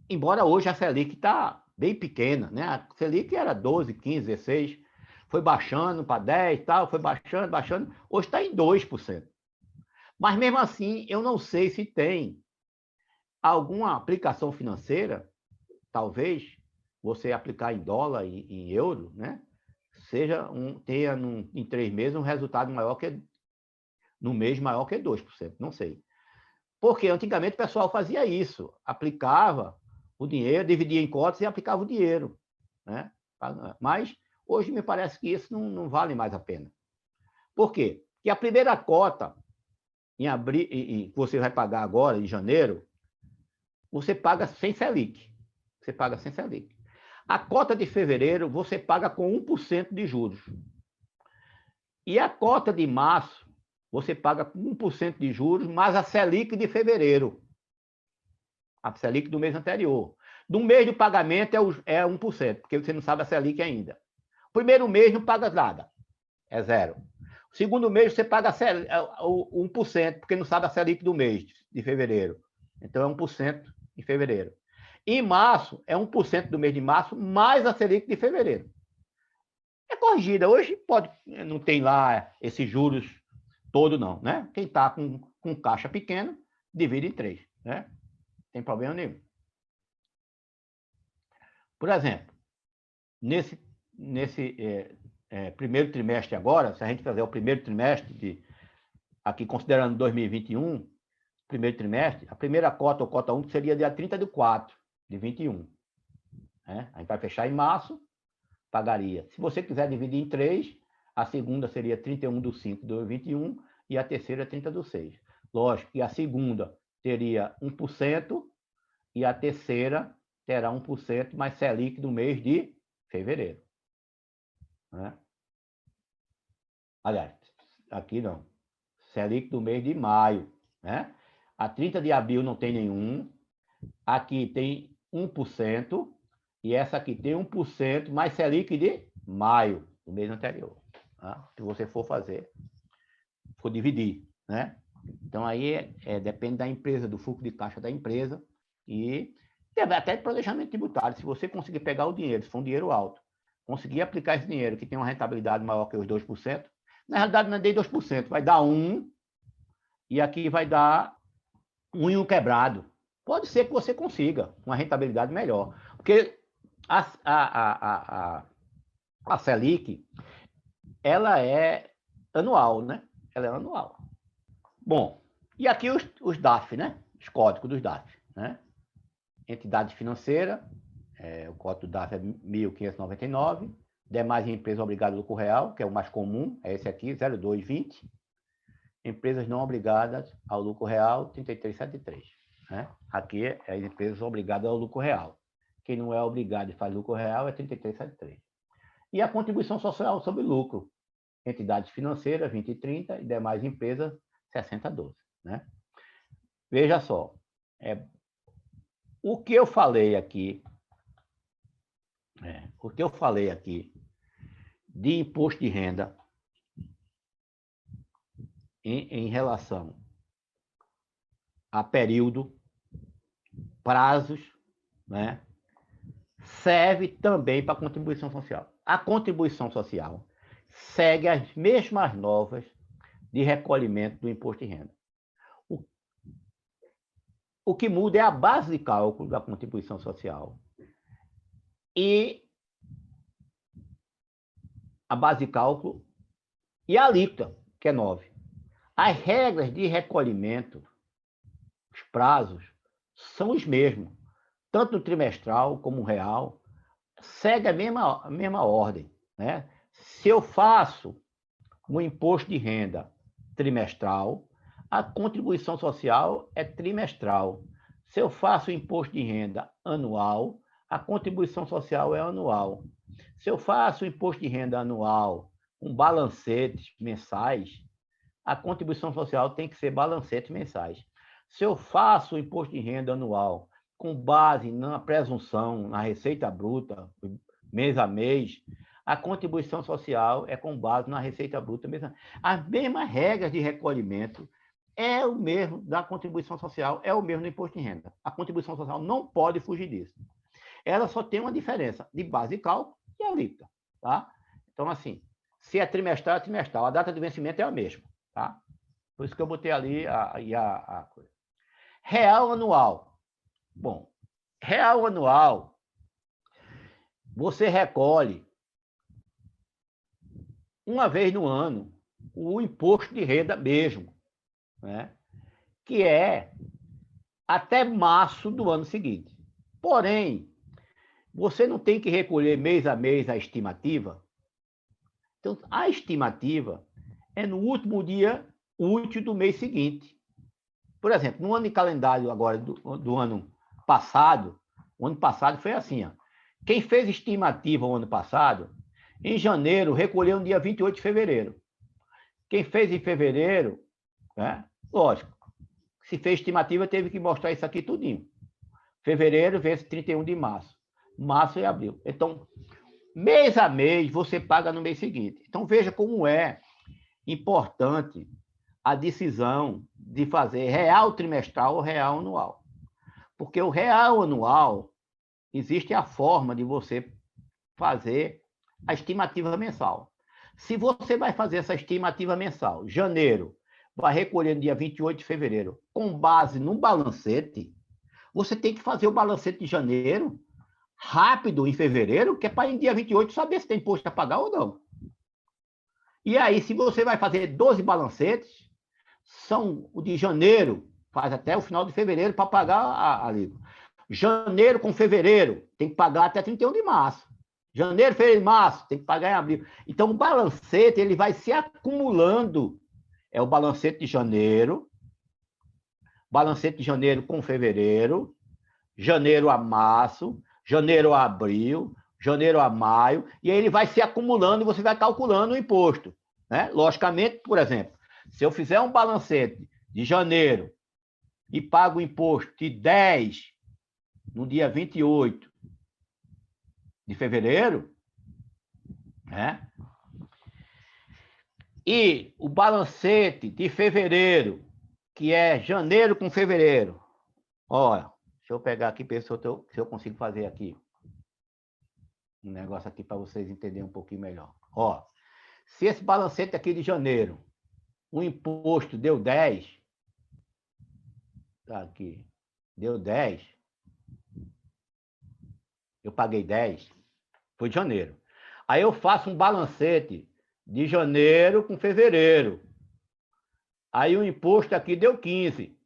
Embora hoje a Selic está bem pequena, né? A Selic era 12, 15, 16, foi baixando para 10, tal, foi baixando, hoje está em 2%. Mas mesmo assim, eu não sei se tem alguma aplicação financeira, talvez você aplicar em dólar e em euro, né? Tenha em 3 meses um resultado maior que no mês maior que 2%, não sei. Porque antigamente o pessoal fazia isso, aplicava o dinheiro, dividia em cotas e aplicava o dinheiro, né? Mas hoje me parece que isso não vale mais a pena. Por quê? Porque a primeira cota em abril, que você vai pagar agora, em janeiro, você paga sem Selic. Você paga sem Selic. A cota de fevereiro, você paga com 1% de juros. E a cota de março, você paga com 1% de juros, mais a Selic de fevereiro. A Selic do mês anterior. Do mês do pagamento é 1%, porque você não sabe a Selic ainda. Primeiro mês não paga nada, é zero. Segundo mês você paga 1%, porque não sabe a Selic do mês de fevereiro. Então é 1% em fevereiro. Em março, é 1% do mês de março, mais a Selic de fevereiro. É corrigida. Hoje não tem lá esses juros todo, não, né? Quem está com caixa pequena, divide em 3, né? Não tem problema nenhum. Por exemplo, nesse primeiro trimestre agora, se a gente fazer o primeiro trimestre, aqui considerando 2021, primeiro trimestre, a primeira cota, ou cota 1, seria dia 30/4 de 21. Né? A gente vai fechar em março, pagaria. Se você quiser dividir em 3, a segunda seria 31/5 de 2021 e a terceira 30/6. Lógico que a segunda teria 1% e a terceira terá 1% mais Selic do mês de fevereiro. Né? Aliás, aqui não. Selic do mês de maio. Né? A 30 de abril não tem nenhum. Aqui tem 1%. E essa aqui tem 1% mais Selic de maio, do mês anterior. Tá? Se você for dividir. Né? Então, aí depende da empresa, do fluxo de caixa da empresa. E até de planejamento tributário. Se você conseguir pegar o dinheiro, se for um dinheiro alto, conseguir aplicar esse dinheiro que tem uma rentabilidade maior que os 2%, na realidade não é nem 2%, vai dar 1%, e aqui vai dar 1 e 1 quebrado. Pode ser que você consiga uma rentabilidade melhor. Porque a Selic, ela é anual, né? Ela é anual. Bom, e aqui os DAF, né? Os códigos dos DAF, né? Entidade financeira, o código do DAF é 1.599, demais empresas obrigadas ao lucro real, que é o mais comum, é esse aqui, 0220. Empresas não obrigadas ao lucro real, 3373. Né? Aqui é as empresas obrigadas ao lucro real. Quem não é obrigado e faz lucro real é 3373. E a contribuição social sobre lucro, entidades financeiras, 2030, e demais empresas, 6012. Né? Veja só, o que eu falei aqui, de imposto de renda em relação a período, prazos, né, serve também para a contribuição social. A contribuição social segue as mesmas normas de recolhimento do imposto de renda. O que muda é a base de cálculo da contribuição social e a base de cálculo e a alíquota, que é 9. As regras de recolhimento, os prazos, são os mesmos, tanto no trimestral como no real, segue a mesma ordem. Né? Se eu faço um imposto de renda trimestral, a contribuição social é trimestral. Se eu faço imposto de renda anual, a contribuição social é anual. Se eu faço imposto de renda anual com balancetes mensais, a contribuição social tem que ser balancetes mensais. Se eu faço o imposto de renda anual com base na presunção, na receita bruta, mês a mês, a contribuição social é com base na receita bruta mês a mês. As mesmas regras de recolhimento é o mesmo da contribuição social, é o mesmo do imposto de renda. A contribuição social não pode fugir disso. Ela só tem uma diferença de base de cálculo e alíquota, tá? Então, assim, se é trimestral, é trimestral. A data de vencimento é a mesma, tá? Por isso que eu botei ali a coisa. Real anual. Bom, real anual, você recolhe uma vez no ano o imposto de renda mesmo, né? Que é até março do ano seguinte. Porém, você não tem que recolher mês a mês a estimativa. Então, a estimativa é no último dia útil do mês seguinte. Por exemplo, no ano de calendário agora do ano passado, o ano passado foi assim, ó. Quem fez estimativa o ano passado, em janeiro, recolheu no dia 28 de fevereiro. Quem fez em fevereiro, né? Lógico, se fez estimativa, teve que mostrar isso aqui tudinho. Fevereiro vence 31 de março. Março e abril. Então, mês a mês, você paga no mês seguinte. Então, veja como é importante a decisão de fazer real trimestral ou real anual. Porque o real anual, existe a forma de você fazer a estimativa mensal. Se você vai fazer essa estimativa mensal, janeiro, vai recolher no dia 28 de fevereiro, com base no balancete, você tem que fazer o balancete de janeiro rápido em fevereiro, que é para em dia 28 saber se tem imposto a pagar ou não. E aí, se você vai fazer 12 balancetes, são o de janeiro, faz até o final de fevereiro para pagar a alíquota. Janeiro com fevereiro, tem que pagar até 31 de março. Janeiro, fevereiro e março, tem que pagar em abril. Então, o balancete ele vai se acumulando. É o balancete de janeiro com fevereiro, janeiro a março, janeiro a abril, janeiro a maio, e aí ele vai se acumulando e você vai calculando o imposto, né? Logicamente, por exemplo, se eu fizer um balancete de janeiro e pago o imposto de 10 no dia 28 de fevereiro, né? E o balancete de fevereiro, que é janeiro com fevereiro. Olha, deixa eu pegar aqui, ver se eu consigo fazer aqui um negócio aqui para vocês entenderem um pouquinho melhor. Ó, se esse balancete aqui de janeiro, o imposto deu 10, tá aqui, deu 10, eu paguei 10, foi de janeiro. Aí eu faço um balancete de janeiro com fevereiro. Aí o imposto aqui deu 15.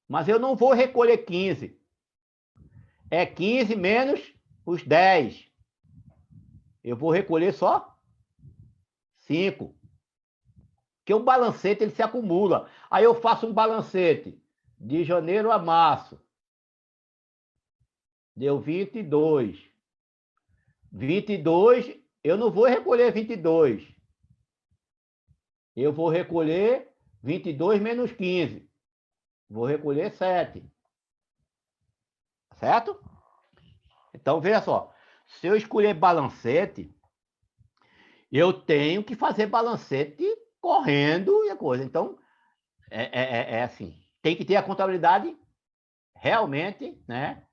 Mas eu não vou recolher 15. É 15 menos os 10. Eu vou recolher só 5. Porque o balancete ele se acumula. Aí eu faço um balancete de janeiro a março. Deu 22. 22, eu não vou recolher 22. Eu vou recolher 22 menos 15. Vou recolher 7. Certo? Então, veja só. Se eu escolher balancete, eu tenho que fazer balancete correndo e a coisa. Então, é assim. Tem que ter a contabilidade realmente, né,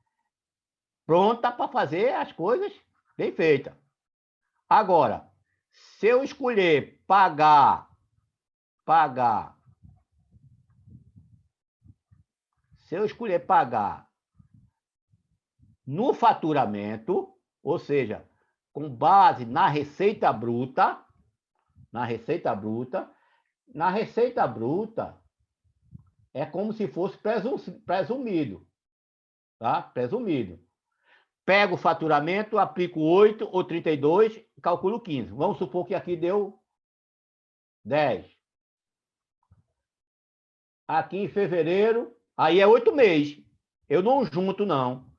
pronta para fazer as coisas bem feitas. Agora, se eu escolher pagar, se eu escolher pagar no faturamento, ou seja, com base na receita bruta, é como se fosse presumido, tá? Presumido. Pego o faturamento, aplico 8 ou 32, calculo 15. Vamos supor que aqui deu 10. Aqui em fevereiro, aí é 8 meses. Eu não junto, não.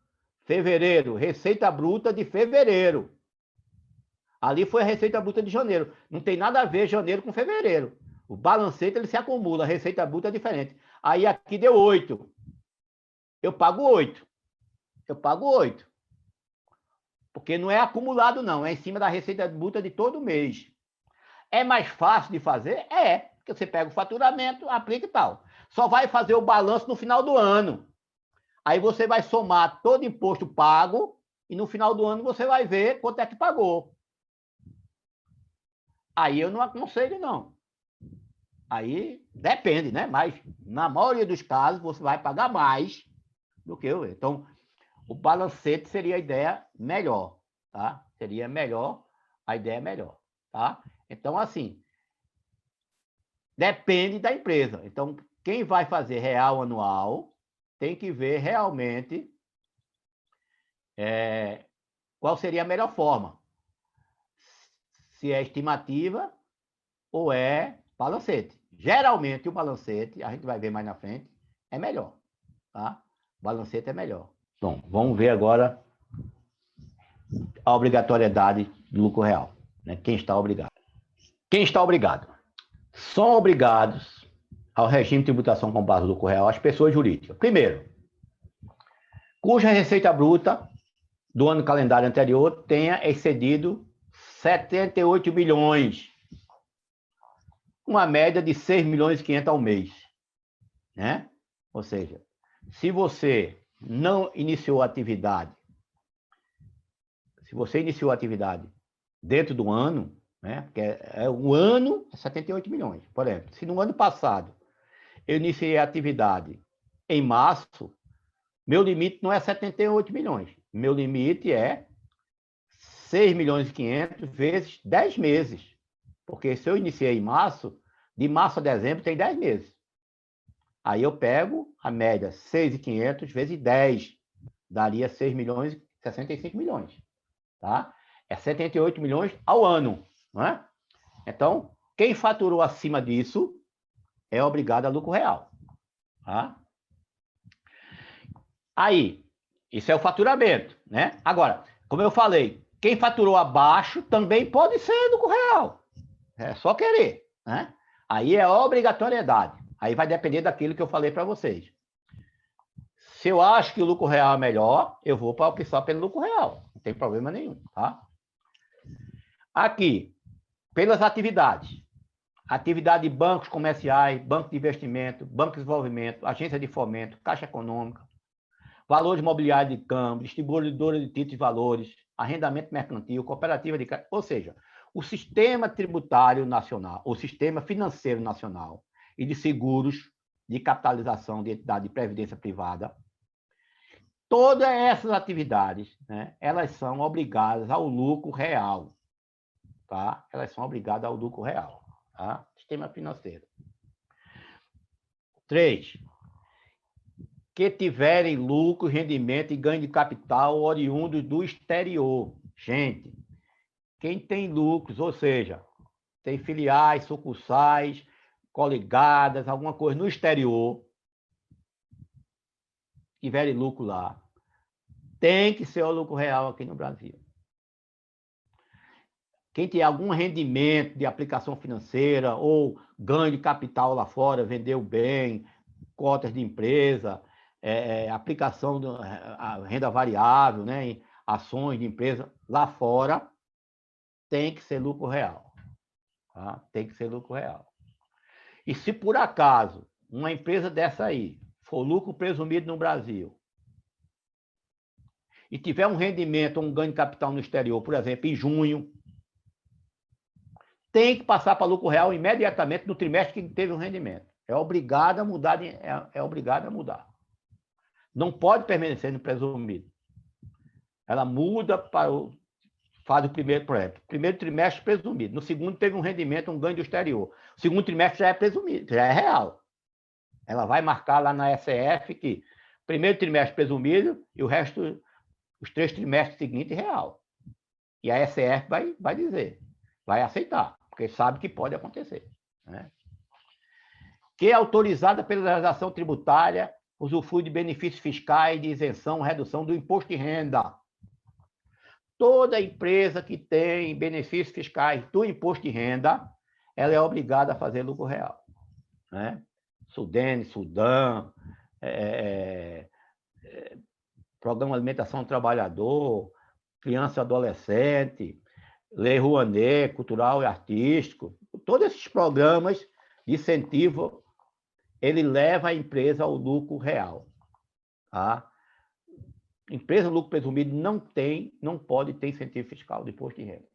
Fevereiro, receita bruta de fevereiro. Ali foi a receita bruta de janeiro. Não tem nada a ver janeiro com fevereiro. O balancete ele se acumula, a receita bruta é diferente. Aí aqui deu 8. Eu pago 8. Eu pago 8. Porque não é acumulado, não. É em cima da receita bruta de todo mês. É mais fácil de fazer? É. Porque você pega o faturamento, aplica e tal. Só vai fazer o balanço no final do ano. Aí você vai somar todo imposto pago e no final do ano você vai ver quanto é que pagou. Aí eu não aconselho, não. Aí depende, né? Mas na maioria dos casos você vai pagar mais do que eu. Então, o balancete seria a ideia melhor, tá? Seria melhor, a ideia melhor, tá? Então, assim, depende da empresa. Então, quem vai fazer real anual tem que ver realmente qual seria a melhor forma. Se é estimativa ou é balancete. Geralmente, o balancete, a gente vai ver mais na frente, é melhor, tá? O balancete é melhor. Bom, vamos ver agora a obrigatoriedade do lucro real. Né? Quem está obrigado? Quem está obrigado? São obrigados ao regime de tributação com base no lucro real as pessoas jurídicas. Primeiro, cuja receita bruta do ano calendário anterior tenha excedido 78 milhões, uma média de 6 milhões e 500 ao mês, né? Ou seja, se você não iniciou a atividade, se você iniciou a atividade dentro do ano, né? Porque o ano é 78 milhões. Por exemplo, se no ano passado eu iniciei a atividade em março, meu limite não é 78 milhões. Meu limite é 6 milhões e 500 vezes 10 meses. Porque se eu iniciei em março, de março a dezembro tem 10 meses. Aí eu pego a média 6.500 vezes 10, daria 6 milhões e 65 milhões. Tá? É 78 milhões ao ano. Não é? Então, quem faturou acima disso é obrigado a lucro real. Tá? Aí, isso é o faturamento. Né? Agora, como eu falei, quem faturou abaixo também pode ser lucro real. É só querer. Né? Aí é obrigatoriedade. Aí vai depender daquilo que eu falei para vocês. Se eu acho que o lucro real é melhor, eu vou para optar pelo lucro real. Não tem problema nenhum, tá? Aqui, pelas atividades. Atividade de bancos comerciais, banco de investimento, banco de desenvolvimento, agência de fomento, caixa econômica, valores imobiliários de câmbio, distribuidora de títulos de valores, arrendamento mercantil, cooperativa de... Ou seja, o sistema tributário nacional, o sistema financeiro nacional e de seguros de capitalização de entidade de previdência privada, todas essas atividades, né, elas são obrigadas ao lucro real. Tá? Elas são obrigadas ao lucro real. Tá? Sistema financeiro. 3. Que tiverem lucro, rendimento e ganho de capital oriundos do exterior. Gente, quem tem lucros, ou seja, tem filiais, sucursais, coligadas, alguma coisa no exterior, tiverem lucro lá, tem que ser o lucro real aqui no Brasil. Quem tem algum rendimento de aplicação financeira ou ganho de capital lá fora, vendeu bem, cotas de empresa, aplicação de renda variável, né, em ações de empresa lá fora, tem que ser lucro real. Tá? Tem que ser lucro real. E se por acaso uma empresa dessa aí for lucro presumido no Brasil e tiver um rendimento ou um ganho de capital no exterior, por exemplo, em junho, tem que passar para lucro real imediatamente no trimestre que teve um rendimento. É obrigado a mudar. É obrigado a mudar. Não pode permanecer no presumido. Ela muda para o... Faz o primeiro, por exemplo, primeiro trimestre presumido. No segundo teve um rendimento, um ganho do exterior. O segundo trimestre já é presumido, já é real. Ela vai marcar lá na SCF que primeiro trimestre presumido e o resto, os 3 trimestres seguintes, real. E a SCF vai dizer, vai aceitar, porque sabe que pode acontecer. né? Que é autorizada pela legislação tributária, usufrui de benefícios fiscais de isenção, redução do imposto de renda. Toda empresa que tem benefícios fiscais do imposto de renda, ela é obrigada a fazer lucro real, né? Sudene, Sudan, Programa de Alimentação do Trabalhador, Criança e Adolescente, Lei Rouanet, Cultural e Artístico, todos esses programas de incentivo, ele leva a empresa ao lucro real, tá? Empresa de lucro presumido não pode ter incentivo fiscal de imposto de renda,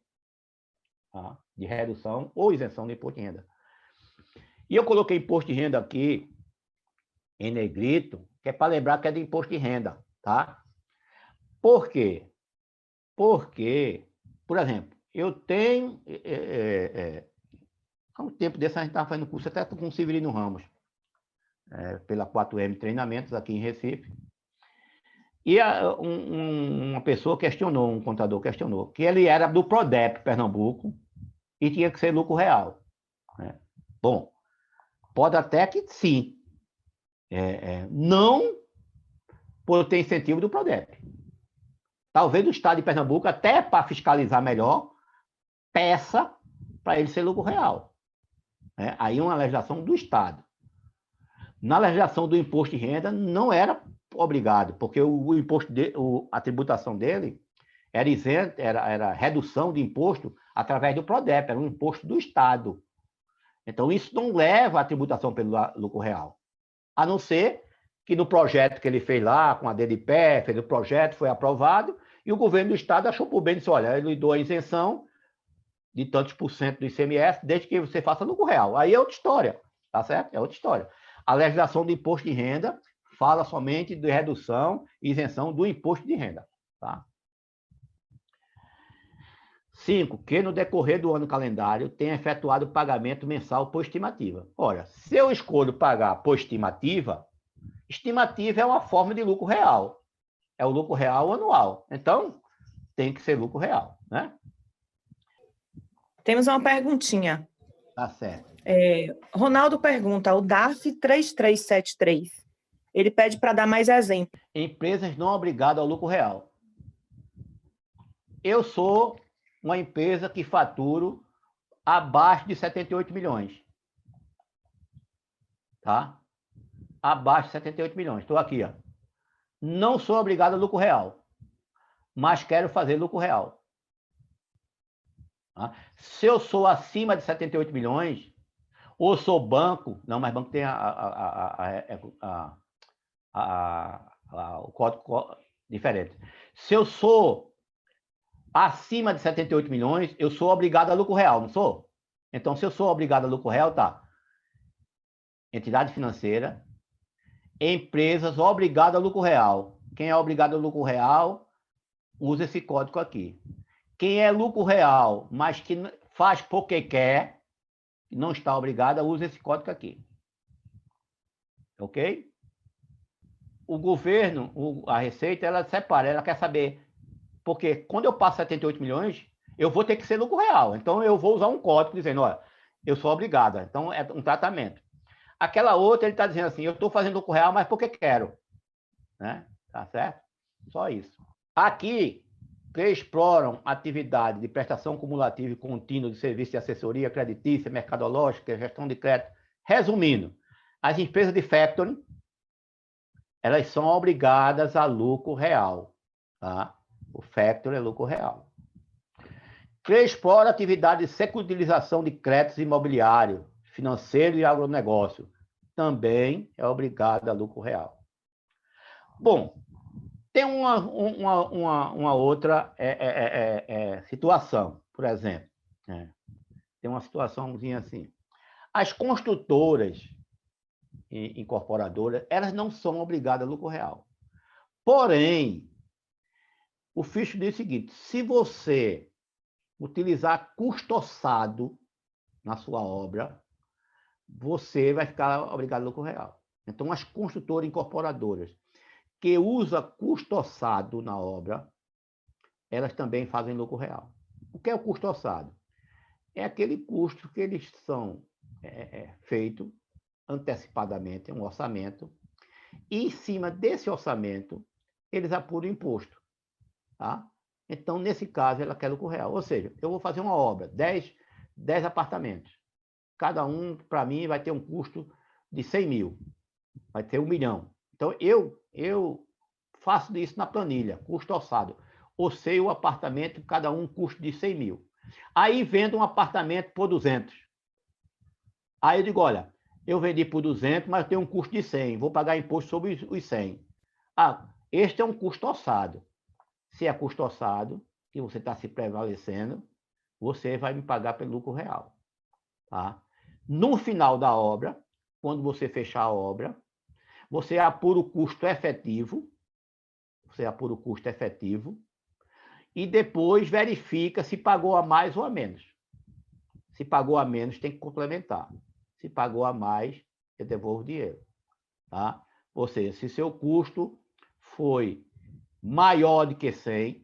tá? De redução ou isenção de imposto de renda. E eu coloquei imposto de renda aqui em negrito, que é para lembrar que é de imposto de renda, tá? Por quê? Porque, por exemplo, eu tenho... há um tempo desse a gente estava fazendo curso até com o Severino Ramos, pela 4M Treinamentos aqui em Recife. E uma pessoa questionou, um contador questionou, que ele era do Prodep, Pernambuco, e tinha que ser lucro real, né? Bom, pode até que sim. Não por ter incentivo do Prodep. Talvez o Estado de Pernambuco, até para fiscalizar melhor, peça para ele ser lucro real, né? Aí é uma legislação do Estado. Na legislação do imposto de renda, não era obrigado, porque o imposto a tributação dele era isento, era redução de imposto através do Prodep, era um imposto do Estado. Então, isso não leva à tributação pelo lucro real. A não ser que no projeto que ele fez lá, com a DDPE, fez o projeto, foi aprovado, e o governo do Estado achou por bem, disse, olha, ele dou a isenção de tantos por cento do ICMS, desde que você faça lucro real. Aí é outra história, tá certo? É outra história. A legislação do imposto de renda fala somente de redução e isenção do imposto de renda, tá? 5, que no decorrer do ano calendário tenha efetuado o pagamento mensal por estimativa. Ora, se eu escolho pagar por estimativa, estimativa é uma forma de lucro real. É o lucro real anual. Então, tem que ser lucro real, né? Temos uma perguntinha. Tá certo. Ronaldo pergunta, o DARF 3373, ele pede para dar mais exemplo. Empresas não obrigadas ao lucro real. Eu sou uma empresa que faturo abaixo de 78 milhões. Tá? Abaixo de 78 milhões. Estou aqui, ó. Não sou obrigado a lucro real, mas quero fazer lucro real. Tá? Se eu sou acima de 78 milhões, ou sou banco, não, mas banco tem o código diferente. Se eu sou acima de 78 milhões, eu sou obrigado a lucro real, não sou? Então, se eu sou obrigado a lucro real, tá. Entidade financeira, empresas obrigadas a lucro real. Quem é obrigado a lucro real, usa esse código aqui. Quem é lucro real, mas que faz porque quer, não está obrigado, usa esse código aqui. Ok? O governo, a Receita, ela separa, ela quer saber. Porque quando eu passo 78 milhões, eu vou ter que ser lucro real. Então, eu vou usar um código dizendo, olha, eu sou obrigada. Então, é um tratamento. Aquela outra, ele está dizendo assim, eu estou fazendo lucro real, mas porque quero. Né? Tá certo? Só isso. Aqui, que exploram atividade de prestação cumulativa e contínua de serviço de assessoria creditícia, mercadológica, gestão de crédito. Resumindo, as empresas de factoring, elas são obrigadas a lucro real. Tá? O factoring é lucro real. Que explora atividade de securitização de créditos imobiliários, financeiro e agronegócio. Também é obrigado a lucro real. Bom, tem uma outra situação, por exemplo. Tem uma situaçãozinha assim. As construtoras e incorporadoras, elas não são obrigadas a lucro real. Porém, o ficho diz o seguinte, se você utilizar custo orçado na sua obra, você vai ficar obrigado a lucro real. Então, as construtoras incorporadoras que usam custo orçado na obra, elas também fazem lucro real. O que é o custo orçado? É aquele custo que eles são feito antecipadamente, um orçamento, e em cima desse orçamento, eles apuram o imposto. Tá? Então, nesse caso, ela quer lucro real. Ou seja, eu vou fazer uma obra, 10 apartamentos. Cada um, para mim, vai ter um custo de 100 mil. Vai ter 1 milhão. Então, eu faço isso na planilha, custo orçado. Orcei o apartamento, cada um custo de 100 mil. Aí vendo um apartamento por 200. Aí eu digo, olha, eu vendi por 200, mas eu tenho um custo de 100. Vou pagar imposto sobre os 100. Ah, este é um custo orçado. Se é custo orçado, que você está se prevalecendo, você vai me pagar pelo lucro real. Tá? No final da obra, quando você fechar a obra, você apura o custo efetivo, e depois verifica se pagou a mais ou a menos. Se pagou a menos, tem que complementar. Se pagou a mais, eu devolvo o dinheiro. Tá? Ou seja, se seu custo foi maior do que 100,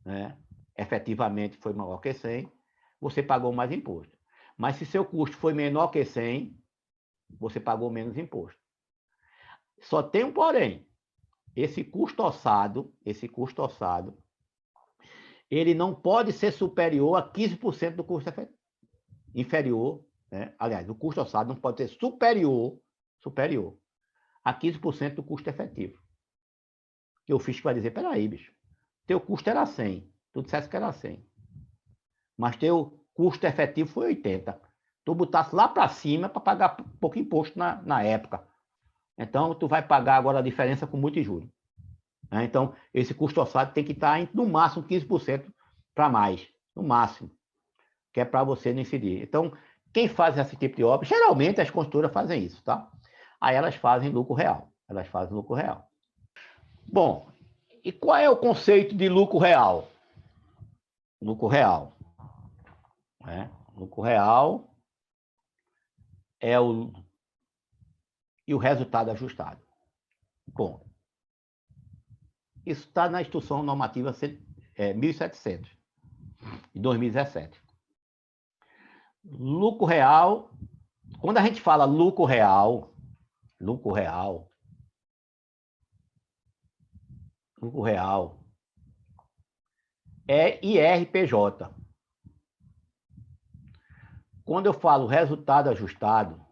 né? Efetivamente foi maior que 100, você pagou mais imposto. Mas se seu custo foi menor que 100, você pagou menos imposto. Só tem um porém. Esse custo orçado, ele não pode ser superior a 15% do custo efetivo. Inferior, né? Aliás, o custo orçado não pode ser superior a 15% do custo efetivo. Que o fisco vai dizer, peraí, bicho, teu custo era 100, tu disseste que era 100, mas teu custo efetivo foi 80. Tu botasse lá para cima para pagar pouco imposto na época. Então, tu vai pagar agora a diferença com multa e juros. Então, esse custo orçado tem que estar no máximo 15% para mais, no máximo, que é para você não incidir. Então, quem faz esse tipo de obra, geralmente as construtoras fazem isso, tá? Aí elas fazem lucro real. Bom, e qual é o conceito de lucro real? Lucro real. Lucro real é o resultado ajustado. Bom, isso está na Instrução Normativa 1700, de 2017. Lucro real, quando a gente fala lucro real é IRPJ. Quando eu falo resultado ajustado,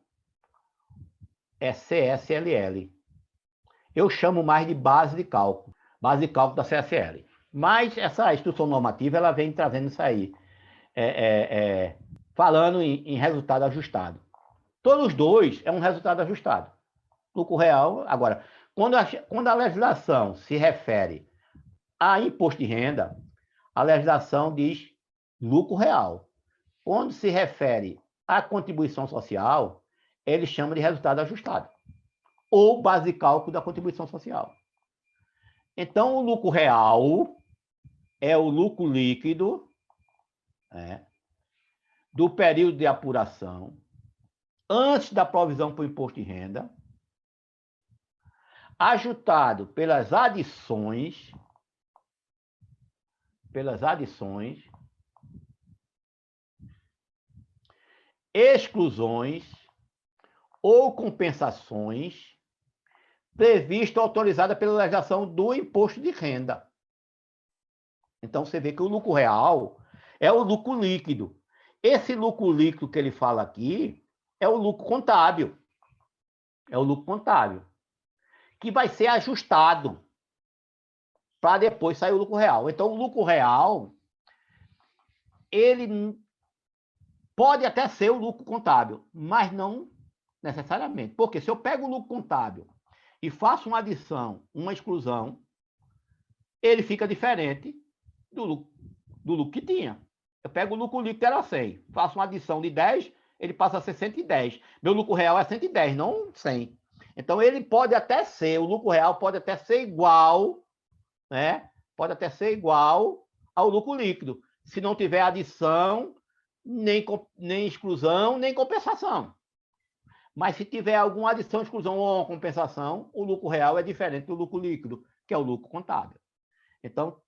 é CSLL. Eu chamo mais de base de cálculo da CSL. Mas essa instrução normativa, ela vem trazendo isso aí, falando em resultado ajustado. Todos os dois é um resultado ajustado. Lucro real, agora, quando a legislação se refere a imposto de renda, a legislação diz lucro real. Quando se refere à contribuição social, ele chama de resultado ajustado, ou base de cálculo da contribuição social. Então, o lucro real é o lucro líquido, do período de apuração, antes da provisão para o imposto de renda, ajustado pelas adições, exclusões ou compensações prevista ou autorizada pela legislação do imposto de renda. Então, você vê que o lucro real é o lucro líquido. Esse lucro líquido que ele fala aqui é o lucro contábil. Que vai ser ajustado para depois sair o lucro real. Então, o lucro real, ele pode até ser o lucro contábil, mas não necessariamente. Porque se eu pego o lucro contábil e faço uma adição, uma exclusão, ele fica diferente do lucro que tinha. Eu pego o lucro líquido, era 100, faço uma adição de 10, ele passa a ser 110. Meu lucro real é 110, não 100. Então, ele pode até ser, o lucro real pode até ser igual, né? Pode até ser igual ao lucro líquido, se não tiver adição, nem exclusão, nem compensação. Mas se tiver alguma adição, exclusão ou compensação, o lucro real é diferente do lucro líquido, que é o lucro contábil. Então,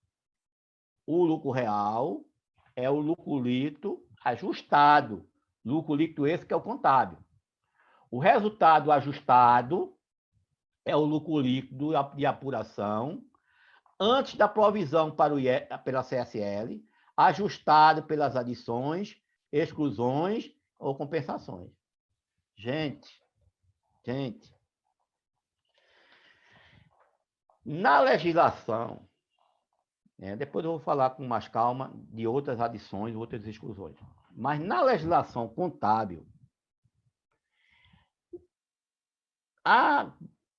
o lucro real é o lucro líquido ajustado Lucro líquido esse que é o contábil. O resultado ajustado é o lucro líquido de apuração antes da provisão para pela CSL, ajustado pelas adições, exclusões ou compensações. Gente, na legislação, depois eu vou falar com mais calma de outras adições, outras exclusões, mas na legislação contábil, a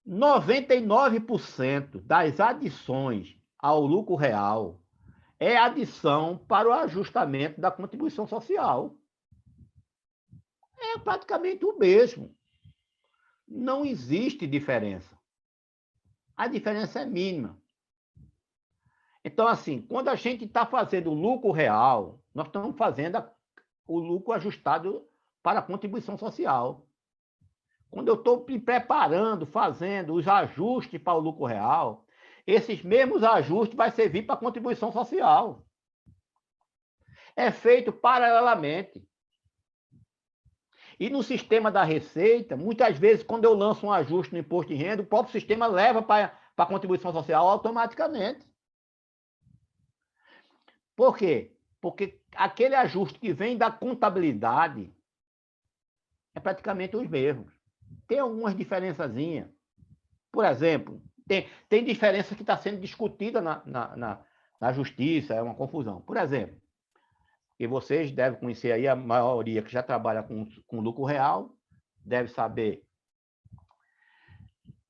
99% das adições ao lucro real é adição para o ajustamento da contribuição social. É praticamente o mesmo. Não existe diferença. A diferença é mínima. Então, assim, quando a gente está fazendo o lucro real, nós estamos fazendo o lucro ajustado para a contribuição social. Quando eu estou me preparando, fazendo os ajustes para o lucro real, esses mesmos ajustes vão servir para a contribuição social. É feito paralelamente. E no sistema da Receita, muitas vezes, quando eu lanço um ajuste no imposto de renda, o próprio sistema leva para a contribuição social automaticamente. Por quê? Porque aquele ajuste que vem da contabilidade é praticamente os mesmos. Tem algumas diferençazinhas. Por exemplo, tem diferença que está sendo discutida na justiça, é uma confusão. Por exemplo, e vocês devem conhecer aí, a maioria que já trabalha com lucro real, deve saber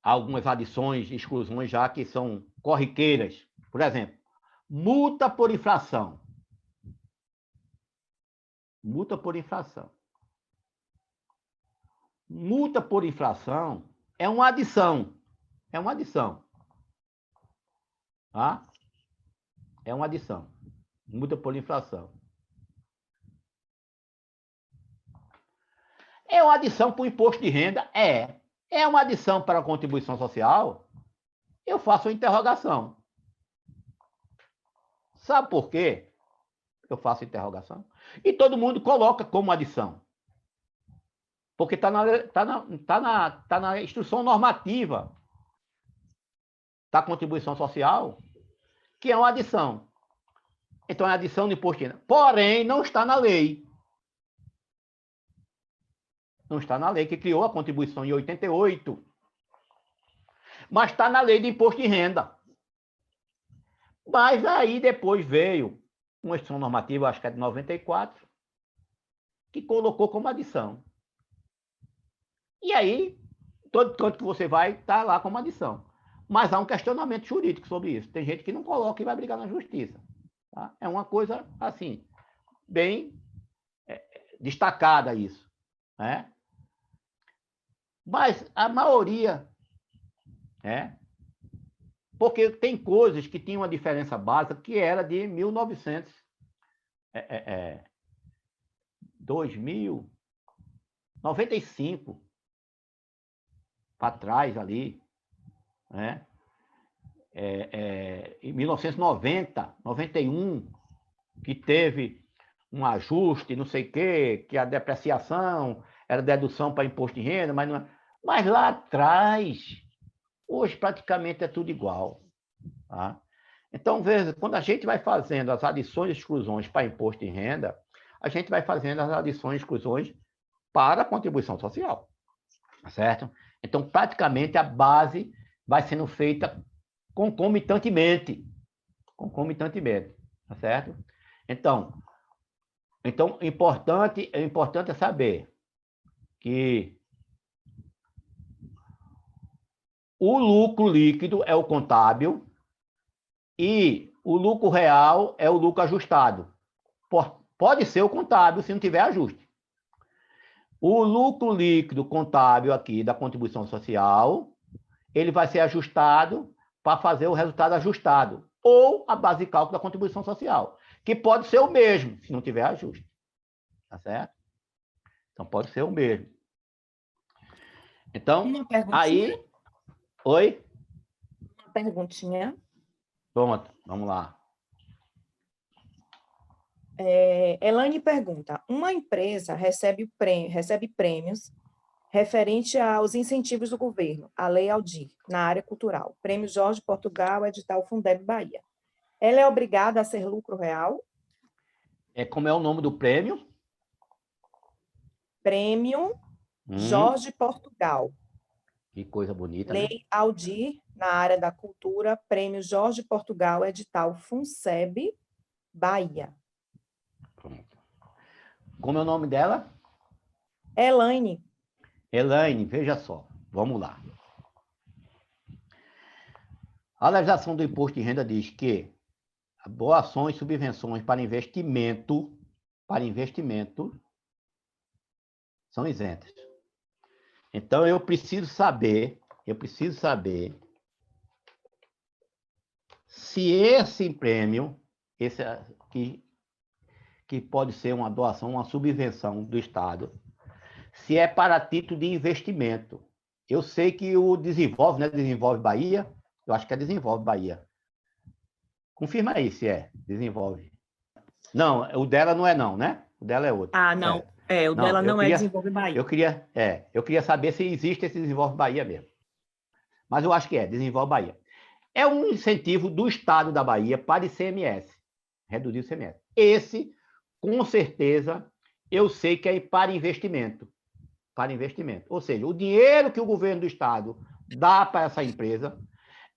algumas adições, exclusões já que são corriqueiras. Por exemplo, multa por infração. Multa por infração. Multa por infração é uma adição. É uma adição. Tá? É uma adição. Multa por infração. É uma adição para o imposto de renda? É. É uma adição para a contribuição social? Eu faço uma interrogação. Sabe por quê? Eu faço interrogação. E todo mundo coloca como adição. Porque está na instrução normativa da contribuição social, que é uma adição. Então, é adição de imposto de renda. Porém, não está na lei. Não está na lei que criou a contribuição em 88. Mas está na lei de imposto de renda. Mas aí depois veio uma instrução normativa, acho que é de 94, que colocou como adição. E aí, todo canto que você vai, está lá como adição. Mas há um questionamento jurídico sobre isso. Tem gente que não coloca e vai brigar na justiça. Tá? É uma coisa, assim, bem destacada isso. Né? Mas a maioria, porque tem coisas que tinham uma diferença básica que era de 95 para trás ali, né? Em 1990, 91, que teve um ajuste, não sei o quê, que a depreciação era dedução para imposto de renda, mas, não, mas lá atrás, hoje praticamente é tudo igual. Tá? Então, veja, quando a gente vai fazendo as adições e exclusões para imposto de renda, a gente vai fazendo as adições e exclusões para a contribuição social. Tá certo? Então, praticamente, a base vai sendo feita concomitantemente. Concomitantemente. Tá certo? Então importante é saber que o lucro líquido é o contábil e o lucro real é o lucro ajustado. Pode ser o contábil se não tiver ajuste. O lucro líquido contábil aqui da contribuição social, ele vai ser ajustado para fazer o resultado ajustado. Ou a base de cálculo da contribuição social, que pode ser o mesmo, se não tiver ajuste. Tá certo? Então, pode ser o mesmo. Então, aí... Oi? Uma perguntinha. Pronto, vamos lá. Elaine pergunta: uma empresa recebe prêmios referente aos incentivos do governo, a Lei Aldir, na área cultural, Prêmio Jorge Portugal, edital Fundeb Bahia. Ela é obrigada a ser lucro real? Como é o nome do prêmio? Prêmio Jorge Portugal. Que coisa bonita, Lei né? Aldir, na área da cultura, Prêmio Jorge Portugal, edital Fundeb Bahia. Pronto. Como é o nome dela? Elaine. Elaine, veja só. Vamos lá. A legislação do imposto de renda diz que doações e subvenções para investimento são isentas. Então, eu preciso saber se esse prêmio, que pode ser uma doação, uma subvenção do Estado, se é para título de investimento. Eu sei que o Desenvolve, né? Desenvolve Bahia, eu acho que é Desenvolve Bahia. Confirma aí se é Desenvolve. Não, o dela não é não, né? O dela é outro. Ah, não. O dela não é Desenvolve Bahia. Eu queria saber se existe esse Desenvolve Bahia mesmo. Mas eu acho que é Desenvolve Bahia. É um incentivo do Estado da Bahia para ICMS, reduzir o ICMS. Esse, com certeza, eu sei que é para investimento. Para investimento. Ou seja, o dinheiro que o governo do Estado dá para essa empresa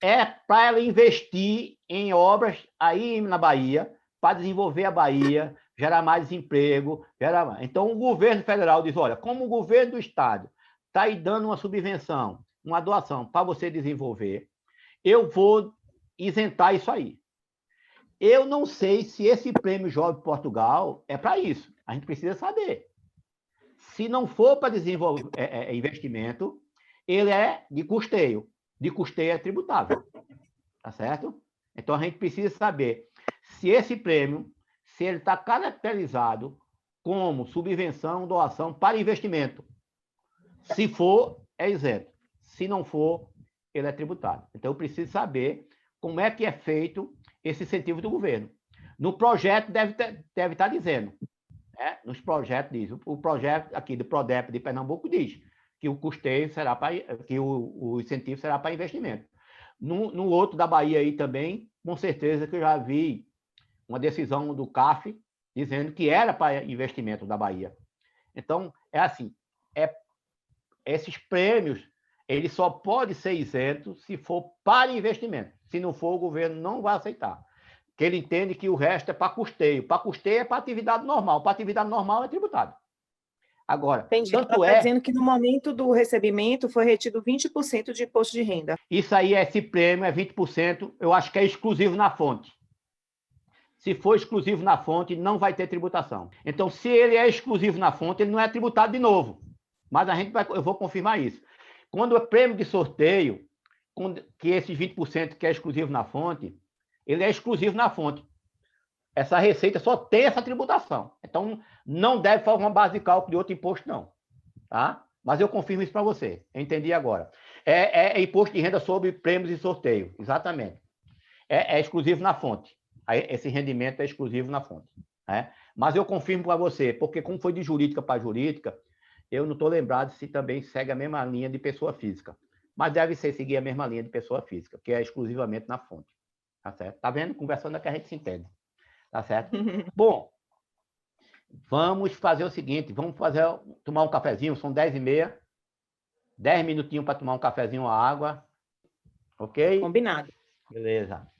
é para ela investir em obras aí na Bahia, para desenvolver a Bahia, gerar mais emprego. Então, o governo federal diz, olha, como o governo do Estado está aí dando uma subvenção, uma doação para você desenvolver, eu vou isentar isso aí. Eu não sei se esse prêmio Jovem Portugal é para isso. A gente precisa saber. Se não for para desenvolver investimento, ele é de custeio. De custeio é tributável. Tá certo? Então, a gente precisa saber se esse prêmio, se ele está caracterizado como subvenção, doação para investimento. Se for, é isento. Se não for, ele é tributado. Então, eu preciso saber como é que é feito esse incentivo do governo. No projeto deve estar dizendo. Né? Nos projetos diz. O projeto aqui do PRODEP de Pernambuco diz que o custeio será para, que o incentivo será para investimento. No outro da Bahia aí também, com certeza que eu já vi uma decisão do CAF dizendo que era para investimento da Bahia. Então, é assim, esses prêmios, ele só pode ser isento se for para investimento. Se não for, o governo não vai aceitar. Porque ele entende que o resto é para custeio. Para custeio é para atividade normal. Para atividade normal é tributado. Agora, entendi. Tanto ela está dizendo que no momento do recebimento foi retido 20% de imposto de renda. Isso aí, esse prêmio é 20%, eu acho que é exclusivo na fonte. Se for exclusivo na fonte, não vai ter tributação. Então, se ele é exclusivo na fonte, ele não é tributado de novo. Mas eu vou confirmar isso. Quando é prêmio de sorteio, que esses 20% que é exclusivo na fonte, ele é exclusivo na fonte. Essa receita só tem essa tributação. Então, não deve fazer uma base de cálculo de outro imposto, não. Tá? Mas eu confirmo isso para você. Eu entendi agora. É imposto de renda sobre prêmios e sorteio. Exatamente. É exclusivo na fonte. Esse rendimento é exclusivo na fonte. Né? Mas eu confirmo para você, porque como foi de jurídica para jurídica, eu não estou lembrado se também segue a mesma linha de pessoa física. Mas deve seguir a mesma linha de pessoa física, que é exclusivamente na fonte. Tá certo? Tá vendo? Conversando é que a gente se entende. Tá certo? Bom, vamos fazer o seguinte, tomar um cafezinho, são 10h30, 10 minutinhos para tomar um cafezinho, uma água, ok? Combinado. Beleza.